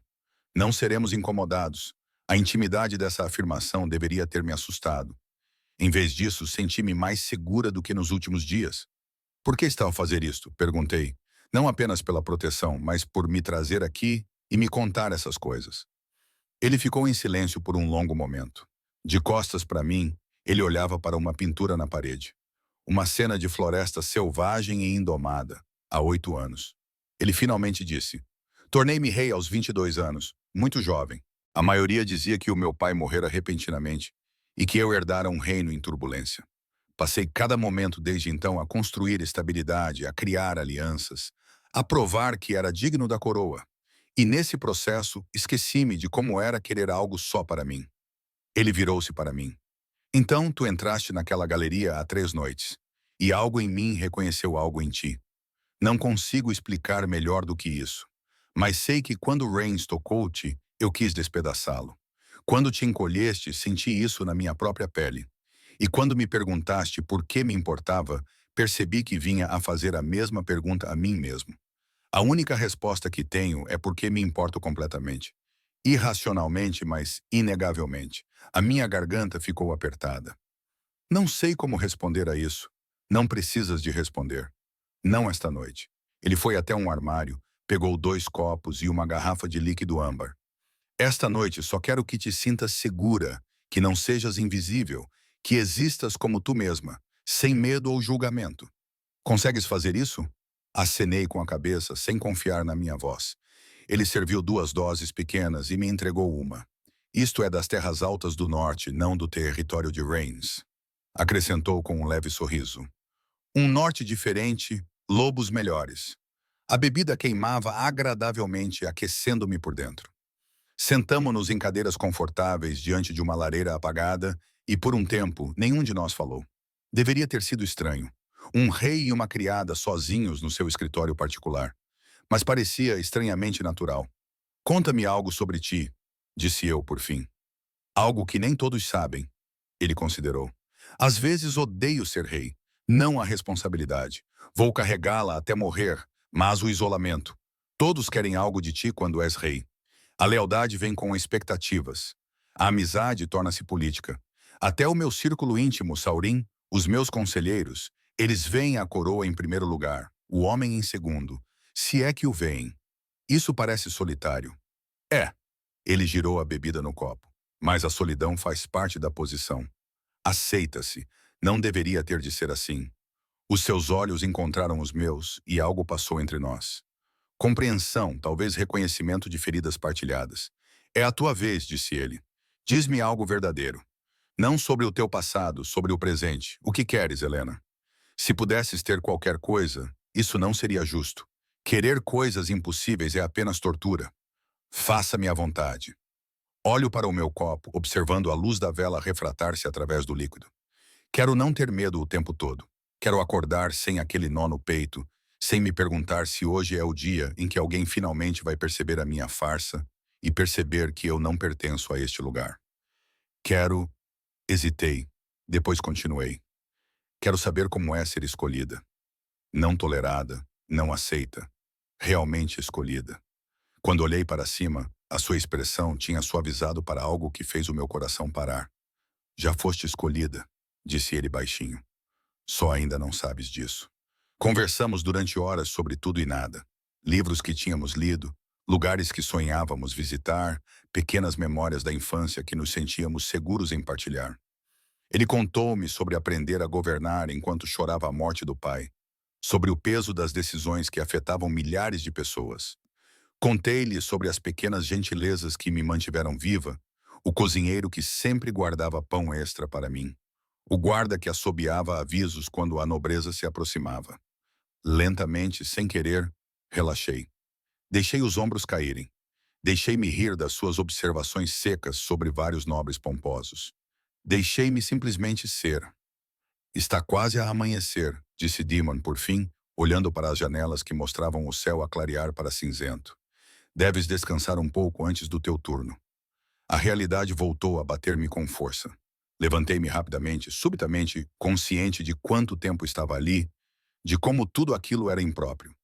Não seremos incomodados. A intimidade dessa afirmação deveria ter me assustado. Em vez disso, senti-me mais segura do que nos últimos dias. Por que está a fazer isto? Perguntei. Não apenas pela proteção, mas por me trazer aqui e me contar essas coisas. Ele ficou em silêncio por um longo momento. De costas para mim, ele olhava para uma pintura na parede. Uma cena de floresta selvagem e indomada, há 8 anos. Ele finalmente disse: tornei-me rei aos 22 anos, muito jovem. A maioria dizia que o meu pai morrera repentinamente e que eu herdara um reino em turbulência. Passei cada momento desde então a construir estabilidade, a criar alianças, a provar que era digno da coroa. E nesse processo, esqueci-me de como era querer algo só para mim. Ele virou-se para mim. Então tu entraste naquela galeria há 3 noites, e algo em mim reconheceu algo em ti. Não consigo explicar melhor do que isso, mas sei que quando Rains tocou-te, eu quis despedaçá-lo. Quando te encolheste, senti isso na minha própria pele. E quando me perguntaste por que me importava, percebi que vinha a fazer a mesma pergunta a mim mesmo. A única resposta que tenho é porque me importo completamente. Irracionalmente, mas inegavelmente. A minha garganta ficou apertada. Não sei como responder a isso. Não precisas de responder. Não esta noite. Ele foi até um armário, pegou 2 copos e uma garrafa de líquido âmbar. Esta noite só quero que te sintas segura, que não sejas invisível, que existas como tu mesma, sem medo ou julgamento. Consegues fazer isso? Acenei com a cabeça, sem confiar na minha voz. Ele serviu 2 doses pequenas e me entregou uma. Isto é das terras altas do norte, não do território de Rains. acrescentou com um leve sorriso. Um norte diferente, lobos melhores. A bebida queimava agradavelmente, aquecendo-me por dentro. Sentamo-nos em cadeiras confortáveis diante de uma lareira apagada e, por um tempo, nenhum de nós falou. Deveria ter sido estranho. Um rei e uma criada sozinhos no seu escritório particular. Mas parecia estranhamente natural. Conta-me algo sobre ti, disse eu, por fim. Algo que nem todos sabem, ele considerou. Às vezes odeio ser rei, não a responsabilidade. Vou carregá-la até morrer, mas o isolamento. Todos querem algo de ti quando és rei. A lealdade vem com expectativas. A amizade torna-se política. Até o meu círculo íntimo, Saurim, os meus conselheiros, eles veem a coroa em primeiro lugar, o homem em segundo, se é que o veem. Isso parece solitário. É, ele girou a bebida no copo. Mas a solidão faz parte da posição. Aceita-se. Não deveria ter de ser assim. Os seus olhos encontraram os meus e algo passou entre nós. Compreensão, talvez reconhecimento de feridas partilhadas. É a tua vez, disse ele. Diz-me algo verdadeiro. Não sobre o teu passado, sobre o presente. O que queres, Helena? Se pudesses ter qualquer coisa, isso não seria justo. Querer coisas impossíveis é apenas tortura. Faça-me à vontade. Olho para o meu copo, observando a luz da vela refratar-se através do líquido. Quero não ter medo o tempo todo. Quero acordar sem aquele nó no peito, sem me perguntar se hoje é o dia em que alguém finalmente vai perceber a minha farsa e perceber que eu não pertenço a este lugar. Quero... Hesitei. Depois continuei. Quero saber como é ser escolhida. Não tolerada, não aceita. Realmente escolhida. Quando olhei para cima, a sua expressão tinha suavizado para algo que fez o meu coração parar. Já foste escolhida, disse ele baixinho. Só ainda não sabes disso. Conversamos durante horas sobre tudo e nada. Livros que tínhamos lido, lugares que sonhávamos visitar, pequenas memórias da infância que nos sentíamos seguros em partilhar. Ele contou-me sobre aprender a governar enquanto chorava a morte do pai, sobre o peso das decisões que afetavam milhares de pessoas. Contei-lhe sobre as pequenas gentilezas que me mantiveram viva, o cozinheiro que sempre guardava pão extra para mim, o guarda que assobiava avisos quando a nobreza se aproximava. Lentamente, sem querer, relaxei. Deixei os ombros caírem. Deixei-me rir das suas observações secas sobre vários nobres pomposos. Deixei-me simplesmente ser. Está quase a amanhecer, disse Demon por fim, olhando para as janelas que mostravam o céu a clarear para cinzento. Deves descansar um pouco antes do teu turno. A realidade voltou a bater-me com força. Levantei-me rapidamente, subitamente, consciente de quanto tempo estava ali, de como tudo aquilo era impróprio.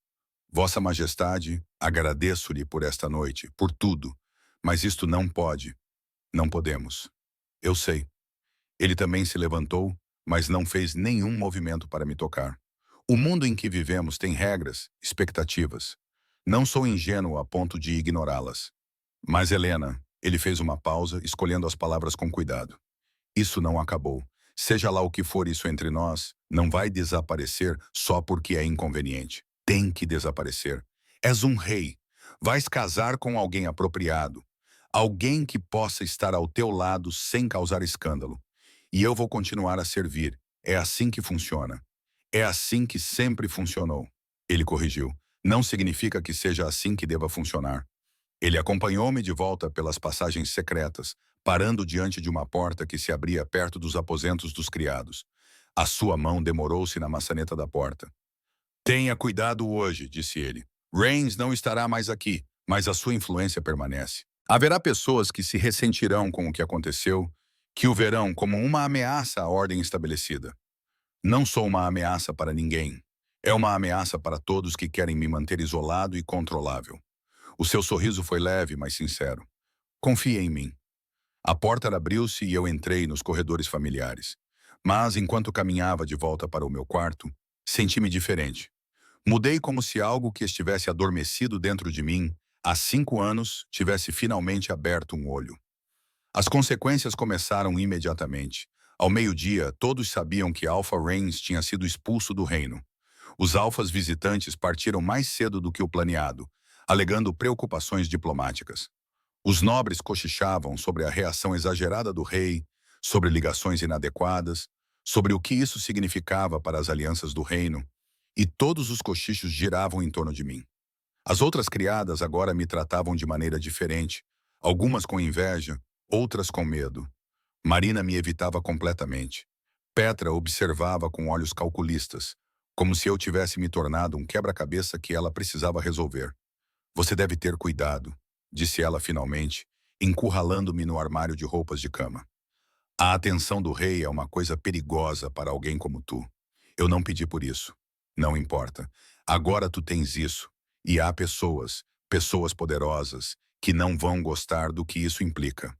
Vossa Majestade, agradeço-lhe por esta noite, por tudo, mas isto não pode. Não podemos. Eu sei. Ele também se levantou, mas não fez nenhum movimento para me tocar. O mundo em que vivemos tem regras, expectativas. Não sou ingênuo a ponto de ignorá-las. Mas, Helena, ele fez uma pausa, escolhendo as palavras com cuidado. Isso não acabou. Seja lá o que for isso entre nós, não vai desaparecer só porque é inconveniente. Tem que desaparecer. És um rei. Vais casar com alguém apropriado. Alguém que possa estar ao teu lado sem causar escândalo. E eu vou continuar a servir. É assim que funciona. É assim que sempre funcionou. Ele corrigiu. Não significa que seja assim que deva funcionar. Ele acompanhou-me de volta pelas passagens secretas, parando diante de uma porta que se abria perto dos aposentos dos criados. A sua mão demorou-se na maçaneta da porta. Tenha cuidado hoje, disse ele. Rains não estará mais aqui, mas a sua influência permanece. Haverá pessoas que se ressentirão com o que aconteceu, que o verão como uma ameaça à ordem estabelecida. Não sou uma ameaça para ninguém. É uma ameaça para todos que querem me manter isolado e controlável. O seu sorriso foi leve, mas sincero. Confie em mim. A porta abriu-se e eu entrei nos corredores familiares. Mas, enquanto caminhava de volta para o meu quarto, senti-me diferente. Mudei como se algo que estivesse adormecido dentro de mim, há 5 anos, tivesse finalmente aberto um olho. As consequências começaram imediatamente. Ao meio-dia, todos sabiam que Alpha Rains tinha sido expulso do reino. Os alfas visitantes partiram mais cedo do que o planeado, alegando preocupações diplomáticas. Os nobres cochichavam sobre a reação exagerada do rei, sobre ligações inadequadas, sobre o que isso significava para as alianças do reino, e todos os cochichos giravam em torno de mim. As outras criadas agora me tratavam de maneira diferente, algumas com inveja, outras com medo. Marina me evitava completamente. Petra observava com olhos calculistas, como se eu tivesse me tornado um quebra-cabeça que ela precisava resolver. Você deve ter cuidado, disse ela finalmente, encurralando-me no armário de roupas de cama. A atenção do rei é uma coisa perigosa para alguém como tu. Eu não pedi por isso. Não importa. Agora tu tens isso. E há pessoas, pessoas poderosas, que não vão gostar do que isso implica.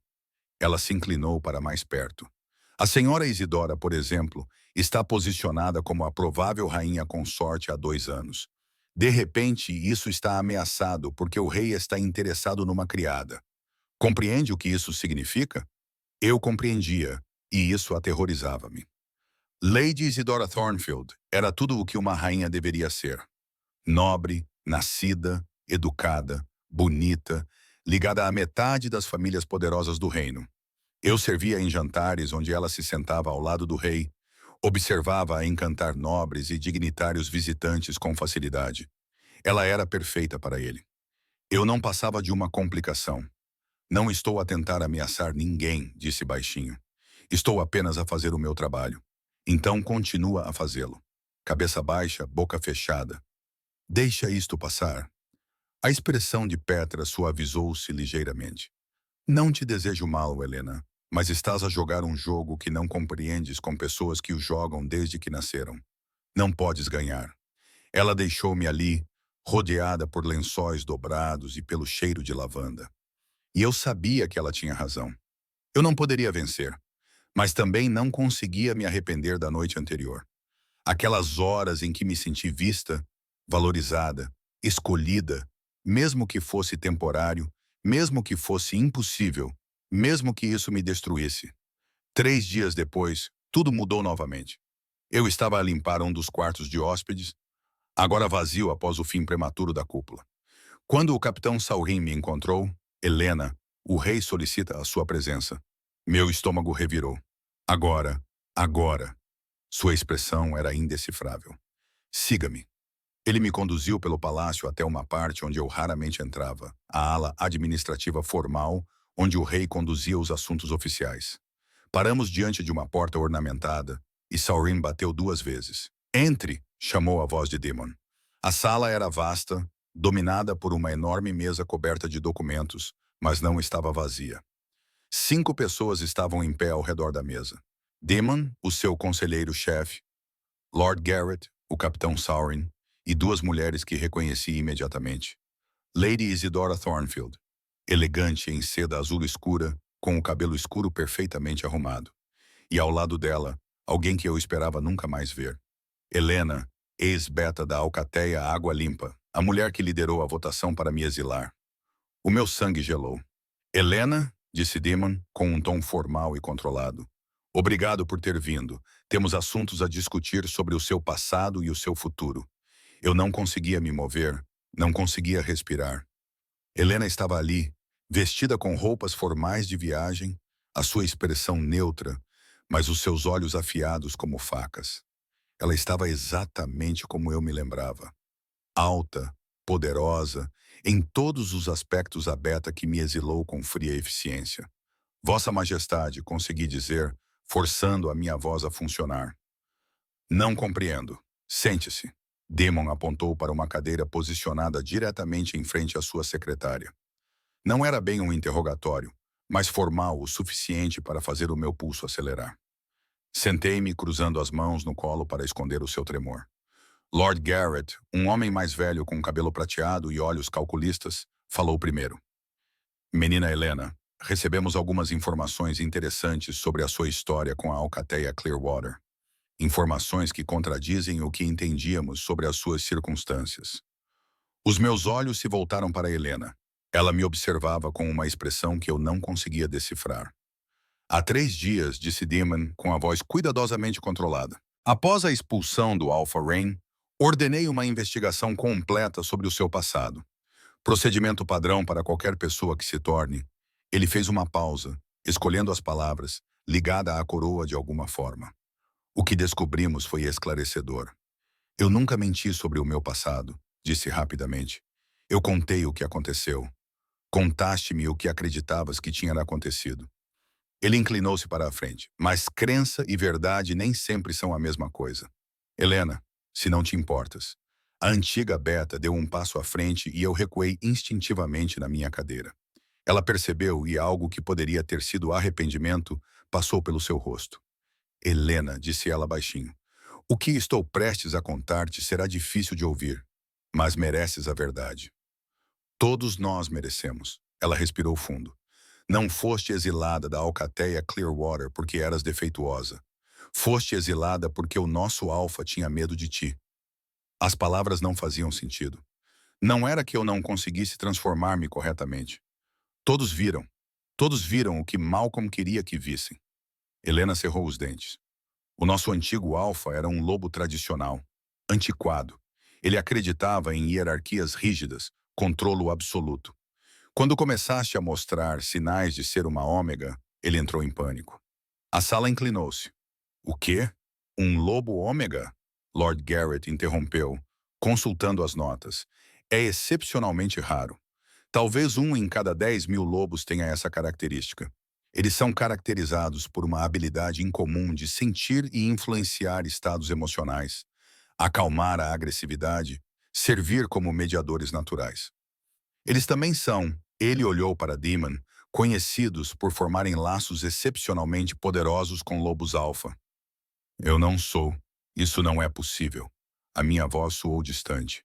Ela se inclinou para mais perto. A senhora Isidora, por exemplo, está posicionada como a provável rainha consorte há 2 anos. De repente, isso está ameaçado porque o rei está interessado numa criada. Compreende o que isso significa? Eu compreendia, e isso aterrorizava-me. Lady Isidora Thornfield era tudo o que uma rainha deveria ser. Nobre, nascida, educada, bonita, ligada à metade das famílias poderosas do reino. Eu servia em jantares onde ela se sentava ao lado do rei, observava-a encantar nobres e dignitários visitantes com facilidade. Ela era perfeita para ele. Eu não passava de uma complicação. Não estou a tentar ameaçar ninguém, disse baixinho. Estou apenas a fazer o meu trabalho. Então continua a fazê-lo. Cabeça baixa, boca fechada. Deixa isto passar. A expressão de Petra suavizou-se ligeiramente. Não te desejo mal, Helena, mas estás a jogar um jogo que não compreendes com pessoas que o jogam desde que nasceram. Não podes ganhar. Ela deixou-me ali, rodeada por lençóis dobrados e pelo cheiro de lavanda. E eu sabia que ela tinha razão. Eu não poderia vencer, mas também não conseguia me arrepender da noite anterior. Aquelas horas em que me senti vista, valorizada, escolhida, mesmo que fosse temporário, mesmo que fosse impossível, mesmo que isso me destruísse. 3 dias depois, tudo mudou novamente. Eu estava a limpar um dos quartos de hóspedes, agora vazio após o fim prematuro da cúpula. Quando o capitão Saurin me encontrou, Helena, o rei solicita a sua presença. Meu estômago revirou. Agora, agora. Sua expressão era indecifrável. Siga-me. Ele me conduziu pelo palácio até uma parte onde eu raramente entrava, a ala administrativa formal, onde o rei conduzia os assuntos oficiais. Paramos diante de uma porta ornamentada, e Saurin bateu 2 vezes. Entre, chamou a voz de Demon. A sala era vasta, dominada por uma enorme mesa coberta de documentos, mas não estava vazia. 5 pessoas estavam em pé ao redor da mesa. Demon, o seu conselheiro-chefe, Lord Garrett, o capitão Saurin, e 2 mulheres que reconheci imediatamente. Lady Isidora Thornfield, elegante em seda azul escura, com o cabelo escuro perfeitamente arrumado. E ao lado dela, alguém que eu esperava nunca mais ver. Helena, ex-beta da Alcateia Água Limpa, a mulher que liderou a votação para me exilar. O meu sangue gelou. Helena, disse Demon, com um tom formal e controlado. Obrigado por ter vindo. Temos assuntos a discutir sobre o seu passado e o seu futuro. Eu não conseguia me mover, não conseguia respirar. Helena estava ali, vestida com roupas formais de viagem, a sua expressão neutra, mas os seus olhos afiados como facas. Ela estava exatamente como eu me lembrava. Alta, poderosa, em todos os aspectos a beta que me exilou com fria eficiência. Vossa Majestade, consegui dizer, forçando a minha voz a funcionar. Não compreendo. Sente-se. Demon apontou para uma cadeira posicionada diretamente em frente à sua secretária. Não era bem um interrogatório, mas formal o suficiente para fazer o meu pulso acelerar. Sentei-me cruzando as mãos no colo para esconder o seu tremor. Lord Garrett, um homem mais velho com cabelo prateado e olhos calculistas, falou primeiro. Menina Helena, recebemos algumas informações interessantes sobre a sua história com a Alcateia Clearwater. Informações que contradizem o que entendíamos sobre as suas circunstâncias. Os meus olhos se voltaram para Helena. Ela me observava com uma expressão que eu não conseguia decifrar. Há 3 dias, disse Demon com a voz cuidadosamente controlada. Após a expulsão do Alpha Rain, ordenei uma investigação completa sobre o seu passado. Procedimento padrão para qualquer pessoa que se torne. Ele fez uma pausa, escolhendo as palavras, ligada à coroa de alguma forma. O que descobrimos foi esclarecedor. Eu nunca menti sobre o meu passado, disse rapidamente. Eu contei o que aconteceu. Contaste-me o que acreditavas que tinha acontecido. Ele inclinou-se para a frente. Mas crença e verdade nem sempre são a mesma coisa. Helena, se não te importas. A antiga Beta deu um passo à frente e eu recuei instintivamente na minha cadeira. Ela percebeu e algo que poderia ter sido arrependimento passou pelo seu rosto. Helena, disse ela baixinho, o que estou prestes a contar-te será difícil de ouvir, mas mereces a verdade. Todos nós merecemos. Ela respirou fundo. Não foste exilada da Alcateia Clearwater porque eras defeituosa. Foste exilada porque o nosso alfa tinha medo de ti. As palavras não faziam sentido. Não era que eu não conseguisse transformar-me corretamente. Todos viram. Todos viram o que Malcolm queria que vissem. Helena cerrou os dentes. O nosso antigo alfa era um lobo tradicional, antiquado. Ele acreditava em hierarquias rígidas, controlo absoluto. Quando começaste a mostrar sinais de ser uma ômega, ele entrou em pânico. A sala inclinou-se. O quê? Um lobo ômega? Lord Garrett interrompeu, consultando as notas. É excepcionalmente raro. Talvez 1 em cada 10.000 lobos tenha essa característica. Eles são caracterizados por uma habilidade incomum de sentir e influenciar estados emocionais, acalmar a agressividade, servir como mediadores naturais. Eles também são, ele olhou para Demon, conhecidos por formarem laços excepcionalmente poderosos com lobos alfa. Eu não sou. Isso não é possível. A minha voz soou distante.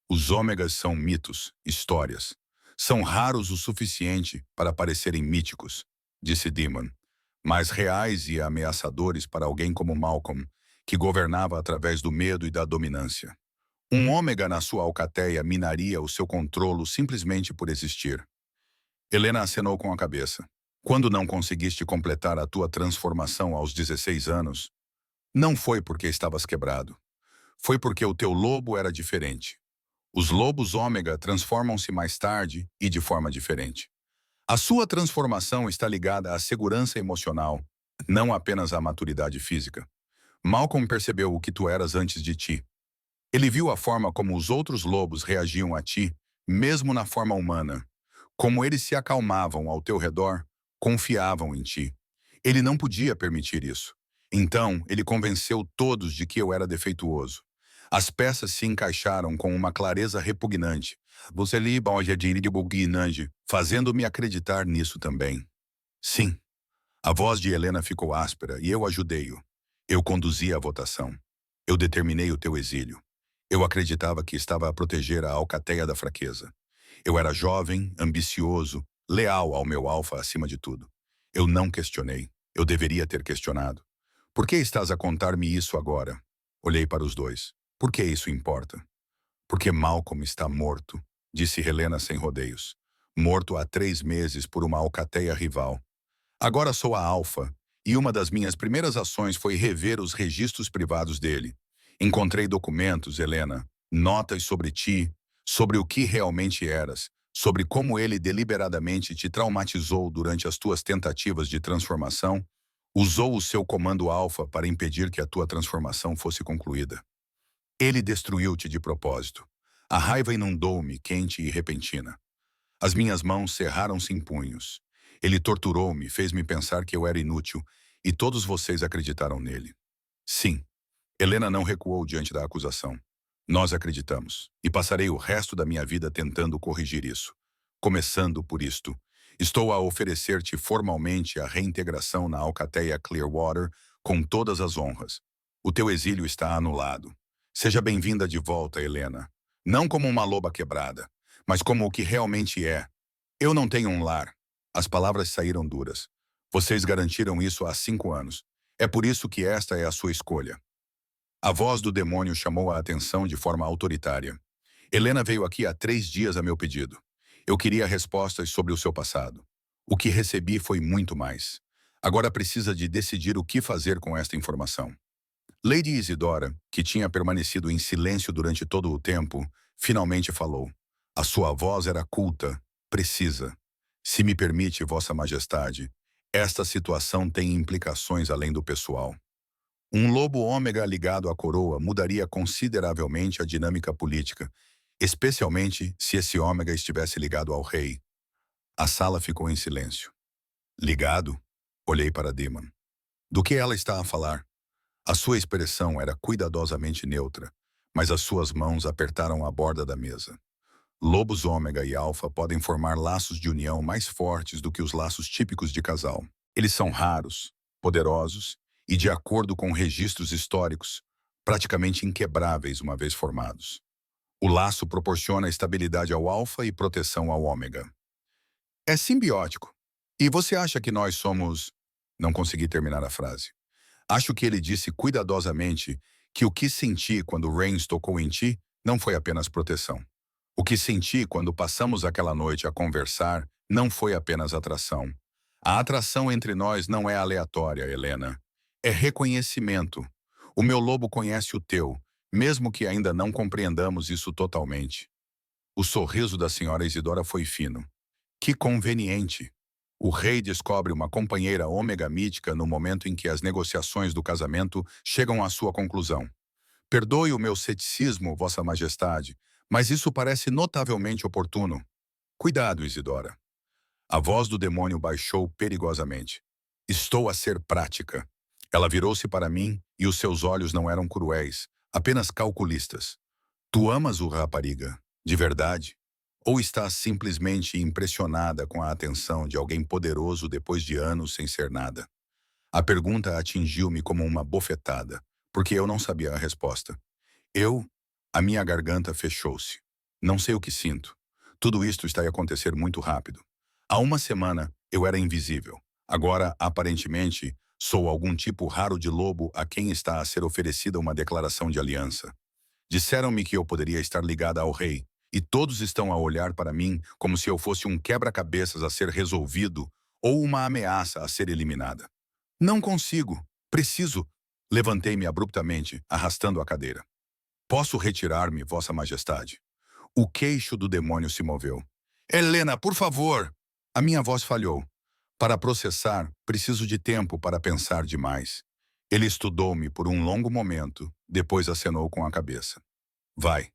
Os ômegas são mitos, histórias. São raros o suficiente para parecerem míticos, disse Demon, mas reais e ameaçadores para alguém como Malcolm, que governava através do medo e da dominância. Um ômega na sua alcateia minaria o seu controlo simplesmente por existir. Helena acenou com a cabeça. Quando não conseguiste completar a tua transformação aos 16 anos, não foi porque estavas quebrado. Foi porque o teu lobo era diferente. Os lobos ômega transformam-se mais tarde e de forma diferente. A sua transformação está ligada à segurança emocional, não apenas à maturidade física. Malcolm percebeu o que tu eras antes de ti. Ele viu a forma como os outros lobos reagiam a ti, mesmo na forma humana. Como eles se acalmavam ao teu redor, confiavam em ti. Ele não podia permitir isso. Então, ele convenceu todos de que eu era defeituoso. As peças se encaixaram com uma clareza repugnante. Você li de fazendo-me acreditar nisso também. Sim. A voz de Helena ficou áspera e eu ajudei-o. Eu conduzi a votação. Eu determinei o teu exílio. Eu acreditava que estava a proteger a alcateia da fraqueza. Eu era jovem, ambicioso, leal ao meu alfa acima de tudo. Eu não questionei. Eu deveria ter questionado. Por que estás a contar-me isso agora? Olhei para os dois. Por que isso importa? Porque Malcolm está morto, disse Helena sem rodeios. Morto há 3 meses por uma alcateia rival. Agora sou a alfa, e uma das minhas primeiras ações foi rever os registros privados dele. Encontrei documentos, Helena, notas sobre ti, sobre o que realmente eras, sobre como ele deliberadamente te traumatizou durante as tuas tentativas de transformação, usou o seu comando alfa para impedir que a tua transformação fosse concluída. Ele destruiu-te de propósito. A raiva inundou-me, quente e repentina. As minhas mãos cerraram-se em punhos. Ele torturou-me, fez-me pensar que eu era inútil, e todos vocês acreditaram nele. Sim, Helena não recuou diante da acusação. Nós acreditamos, e passarei o resto da minha vida tentando corrigir isso. Começando por isto, estou a oferecer-te formalmente a reintegração na Alcateia Clearwater com todas as honras. O teu exílio está anulado. Seja bem-vinda de volta, Helena. Não como uma loba quebrada, mas como o que realmente é. Eu não tenho um lar. As palavras saíram duras. Vocês garantiram isso há 5 anos. É por isso que esta é a sua escolha. A voz do demônio chamou a atenção de forma autoritária. Helena veio aqui há 3 dias a meu pedido. Eu queria respostas sobre o seu passado. O que recebi foi muito mais. Agora precisa de decidir o que fazer com esta informação. Lady Isidora, que tinha permanecido em silêncio durante todo o tempo, finalmente falou. A sua voz era culta, precisa. Se me permite, Vossa Majestade, esta situação tem implicações além do pessoal. Um lobo ômega ligado à coroa mudaria consideravelmente a dinâmica política, especialmente se esse ômega estivesse ligado ao rei. A sala ficou em silêncio. Ligado? Olhei para Demon. Do que ela está a falar? A sua expressão era cuidadosamente neutra, mas as suas mãos apertaram a borda da mesa. Lobos ômega e alfa podem formar laços de união mais fortes do que os laços típicos de casal. Eles são raros, poderosos e, de acordo com registros históricos, praticamente inquebráveis uma vez formados. O laço proporciona estabilidade ao alfa e proteção ao ômega. É simbiótico. E você acha que nós somos... Não consegui terminar a frase. Acho que ele disse cuidadosamente que o que senti quando Reigns tocou em ti não foi apenas proteção. O que senti quando passamos aquela noite a conversar não foi apenas atração. A atração entre nós não é aleatória, Helena. É reconhecimento. O meu lobo conhece o teu, mesmo que ainda não compreendamos isso totalmente. O sorriso da senhora Isidora foi fino. Que conveniente! O rei descobre uma companheira ômega mítica no momento em que as negociações do casamento chegam à sua conclusão. Perdoe o meu ceticismo, Vossa Majestade, mas isso parece notavelmente oportuno. Cuidado, Isidora. A voz do demônio baixou perigosamente. Estou a ser prática. Ela virou-se para mim e os seus olhos não eram cruéis, apenas calculistas. Tu amas o rapariga, de verdade? Ou estás simplesmente impressionada com a atenção de alguém poderoso depois de anos sem ser nada? A pergunta atingiu-me como uma bofetada, porque eu não sabia a resposta. A minha garganta fechou-se. Não sei o que sinto. Tudo isto está a acontecer muito rápido. Há uma semana, eu era invisível. Agora, aparentemente, sou algum tipo raro de lobo a quem está a ser oferecida uma declaração de aliança. Disseram-me que eu poderia estar ligada ao rei, e todos estão a olhar para mim como se eu fosse um quebra-cabeças a ser resolvido ou uma ameaça a ser eliminada. Não consigo. Preciso. Levantei-me abruptamente, arrastando a cadeira. Posso retirar-me, Vossa Majestade? O queixo do demônio se moveu. Helena, por favor! A minha voz falhou. Para processar, preciso de tempo para pensar demais. Ele estudou-me por um longo momento, depois acenou com a cabeça. Vai.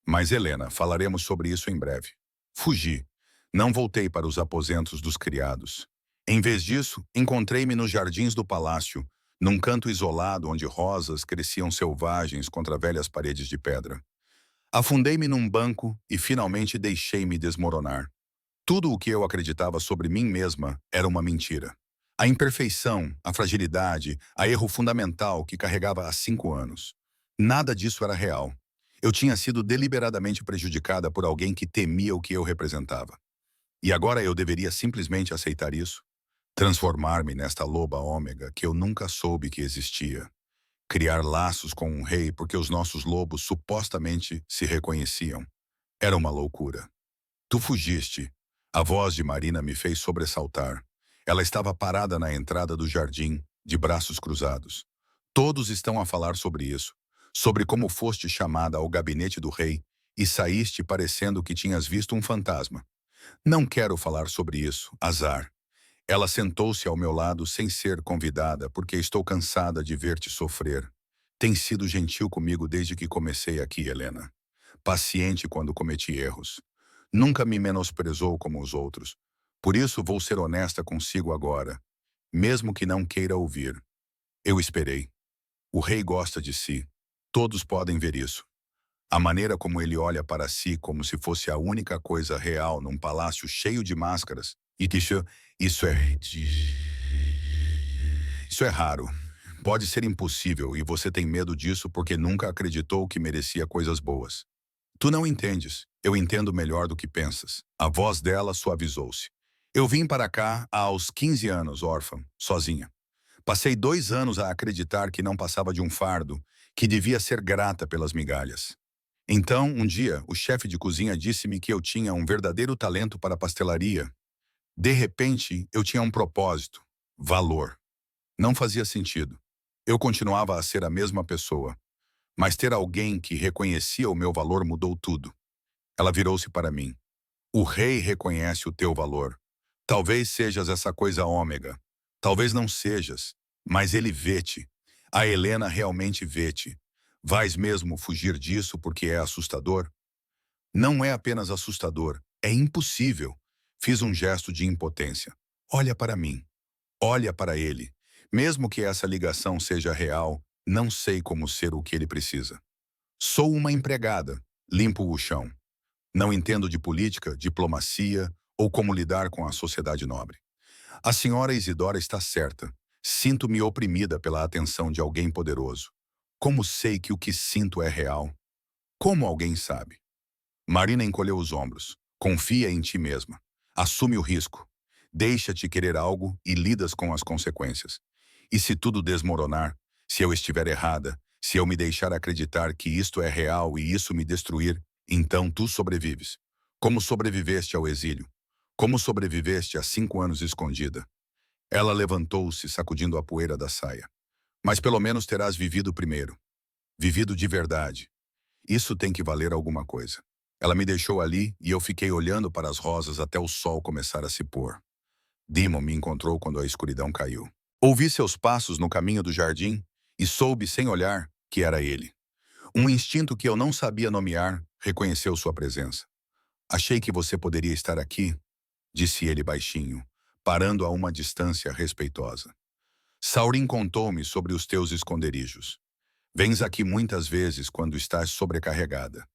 Mas, Helena, falaremos sobre isso em breve. Fugi. Não voltei para os aposentos dos criados. Em vez disso, encontrei-me nos jardins do palácio, num canto isolado onde rosas cresciam selvagens contra velhas paredes de pedra. Afundei-me num banco e finalmente deixei-me desmoronar. Tudo o que eu acreditava sobre mim mesma era uma mentira. A imperfeição, a fragilidade, a erro fundamental que carregava há 5 anos. Nada disso era real. Eu tinha sido deliberadamente prejudicada por alguém que temia o que eu representava. E agora eu deveria simplesmente aceitar isso? Transformar-me nesta loba ômega que eu nunca soube que existia. Criar laços com um rei porque os nossos lobos supostamente se reconheciam. Era uma loucura. Tu fugiste. A voz de Marina me fez sobressaltar. Ela estava parada na entrada do jardim, de braços cruzados. Todos estão a falar sobre isso. Sobre como foste chamada ao gabinete do rei e saíste parecendo que tinhas visto um fantasma. Não quero falar sobre isso, azar. Ela sentou-se ao meu lado sem ser convidada porque estou cansada de ver-te sofrer. Tem sido gentil comigo desde que comecei aqui, Helena. Paciente quando cometi erros. Nunca me menosprezou como os outros. Por isso vou ser honesta consigo agora, mesmo que não queira ouvir. Eu esperei. O rei gosta de si. Todos podem ver isso. A maneira como ele olha para si como se fosse a única coisa real num palácio cheio de máscaras. E que isso é raro. Pode ser impossível e você tem medo disso porque nunca acreditou que merecia coisas boas. Tu não entendes. Eu entendo melhor do que pensas. A voz dela suavizou-se. Eu vim para cá aos 15 anos, órfã, sozinha. Passei 2 anos a acreditar que não passava de um fardo, que devia ser grata pelas migalhas. Então, um dia, o chefe de cozinha disse-me que eu tinha um verdadeiro talento para pastelaria. De repente, eu tinha um propósito, valor. Não fazia sentido. Eu continuava a ser a mesma pessoa. Mas ter alguém que reconhecia o meu valor mudou tudo. Ela virou-se para mim. O rei reconhece o teu valor. Talvez sejas essa coisa ômega. Talvez não sejas, mas ele vê-te. A Helena realmente vê-te. Vais mesmo fugir disso porque é assustador? Não é apenas assustador, é impossível. Fiz um gesto de impotência. Olha para mim. Olha para ele. Mesmo que essa ligação seja real, não sei como ser o que ele precisa. Sou uma empregada. Limpo o chão. Não entendo de política, diplomacia ou como lidar com a sociedade nobre. A senhora Isidora está certa. Sinto-me oprimida pela atenção de alguém poderoso. Como sei que o que sinto é real? Como alguém sabe? Marina encolheu os ombros. Confia em ti mesma. Assume o risco. Deixa-te querer algo e lidas com as consequências. E se tudo desmoronar, se eu estiver errada, se eu me deixar acreditar que isto é real e isso me destruir, então tu sobrevives. Como sobreviveste ao exílio? Como sobreviveste a 5 anos escondida? Ela levantou-se, sacudindo a poeira da saia. Mas pelo menos terás vivido primeiro. Vivido de verdade. Isso tem que valer alguma coisa. Ela me deixou ali e eu fiquei olhando para as rosas até o sol começar a se pôr. Demon me encontrou quando a escuridão caiu. Ouvi seus passos no caminho do jardim e soube, sem olhar, que era ele. Um instinto que eu não sabia nomear reconheceu sua presença. Achei que você poderia estar aqui, disse ele baixinho, parando a uma distância respeitosa. Saurin contou-me sobre os teus esconderijos. Vens aqui muitas vezes quando estás sobrecarregada.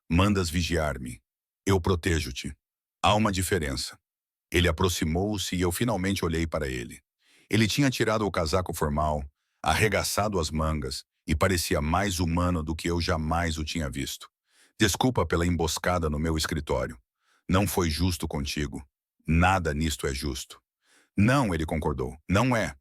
Mandas vigiar-me. Eu protejo-te. Há uma diferença. Ele aproximou-se e eu finalmente olhei para ele. Ele tinha tirado o casaco formal, arregaçado as mangas e parecia mais humano do que eu jamais o tinha visto. Desculpa pela emboscada no meu escritório. Não foi justo contigo. Nada nisto é justo. Não, ele concordou. Não é.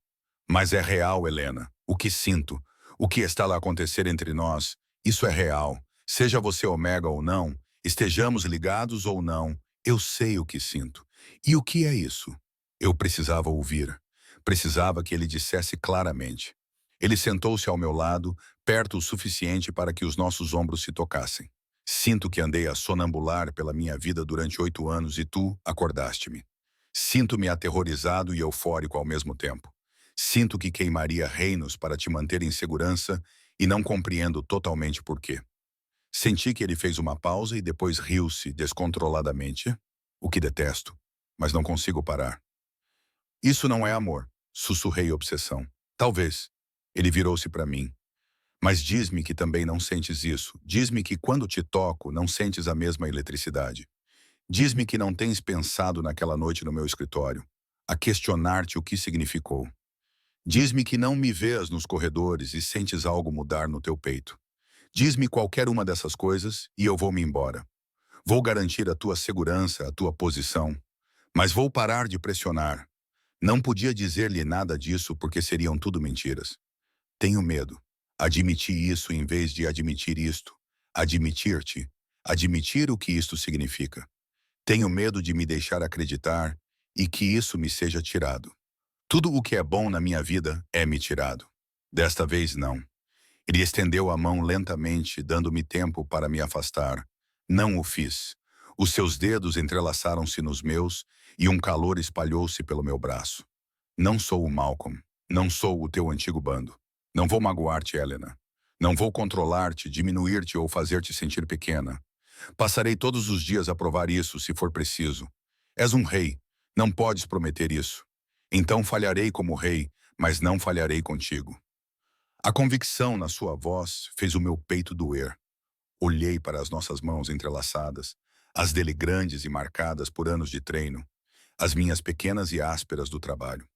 Mas é real, Helena. O que sinto, o que está lá a acontecer entre nós, isso é real. Seja você Omega ou não, estejamos ligados ou não, eu sei o que sinto. E o que é isso? Eu precisava ouvir. Precisava que ele dissesse claramente. Ele sentou-se ao meu lado, perto o suficiente para que os nossos ombros se tocassem. Sinto que andei a sonambular pela minha vida durante 8 anos e tu acordaste-me. Sinto-me aterrorizado e eufórico ao mesmo tempo. Sinto que queimaria reinos para te manter em segurança e não compreendo totalmente por quê. Senti que ele fez uma pausa e depois riu-se descontroladamente, o que detesto, mas não consigo parar. Isso não é amor, sussurrei obsessão. Talvez. Ele virou-se para mim. Mas diz-me que também não sentes isso. Diz-me que quando te toco não sentes a mesma eletricidade. Diz-me que não tens pensado naquela noite no meu escritório, a questionar-te o que significou. Diz-me que não me vês nos corredores e sentes algo mudar no teu peito. Diz-me qualquer uma dessas coisas e eu vou me embora. Vou garantir a tua segurança, a tua posição. Mas vou parar de pressionar. Não podia dizer-lhe nada disso porque seriam tudo mentiras. Tenho medo. Admitir isso em vez de admitir isto. Admitir-te. Admitir o que isto significa. Tenho medo de me deixar acreditar e que isso me seja tirado. Tudo o que é bom na minha vida é me tirado. Desta vez, não. Ele estendeu a mão lentamente, dando-me tempo para me afastar. Não o fiz. Os seus dedos entrelaçaram-se nos meus e um calor espalhou-se pelo meu braço. Não sou o Malcolm. Não sou o teu antigo bando. Não vou magoar-te, Helena. Não vou controlar-te, diminuir-te ou fazer-te sentir pequena. Passarei todos os dias a provar isso, se for preciso. És um rei. Não podes prometer isso. Então falharei como rei, mas não falharei contigo. A convicção na sua voz fez o meu peito doer. Olhei para as nossas mãos entrelaçadas, as dele grandes e marcadas por anos de treino, as minhas pequenas e ásperas do trabalho.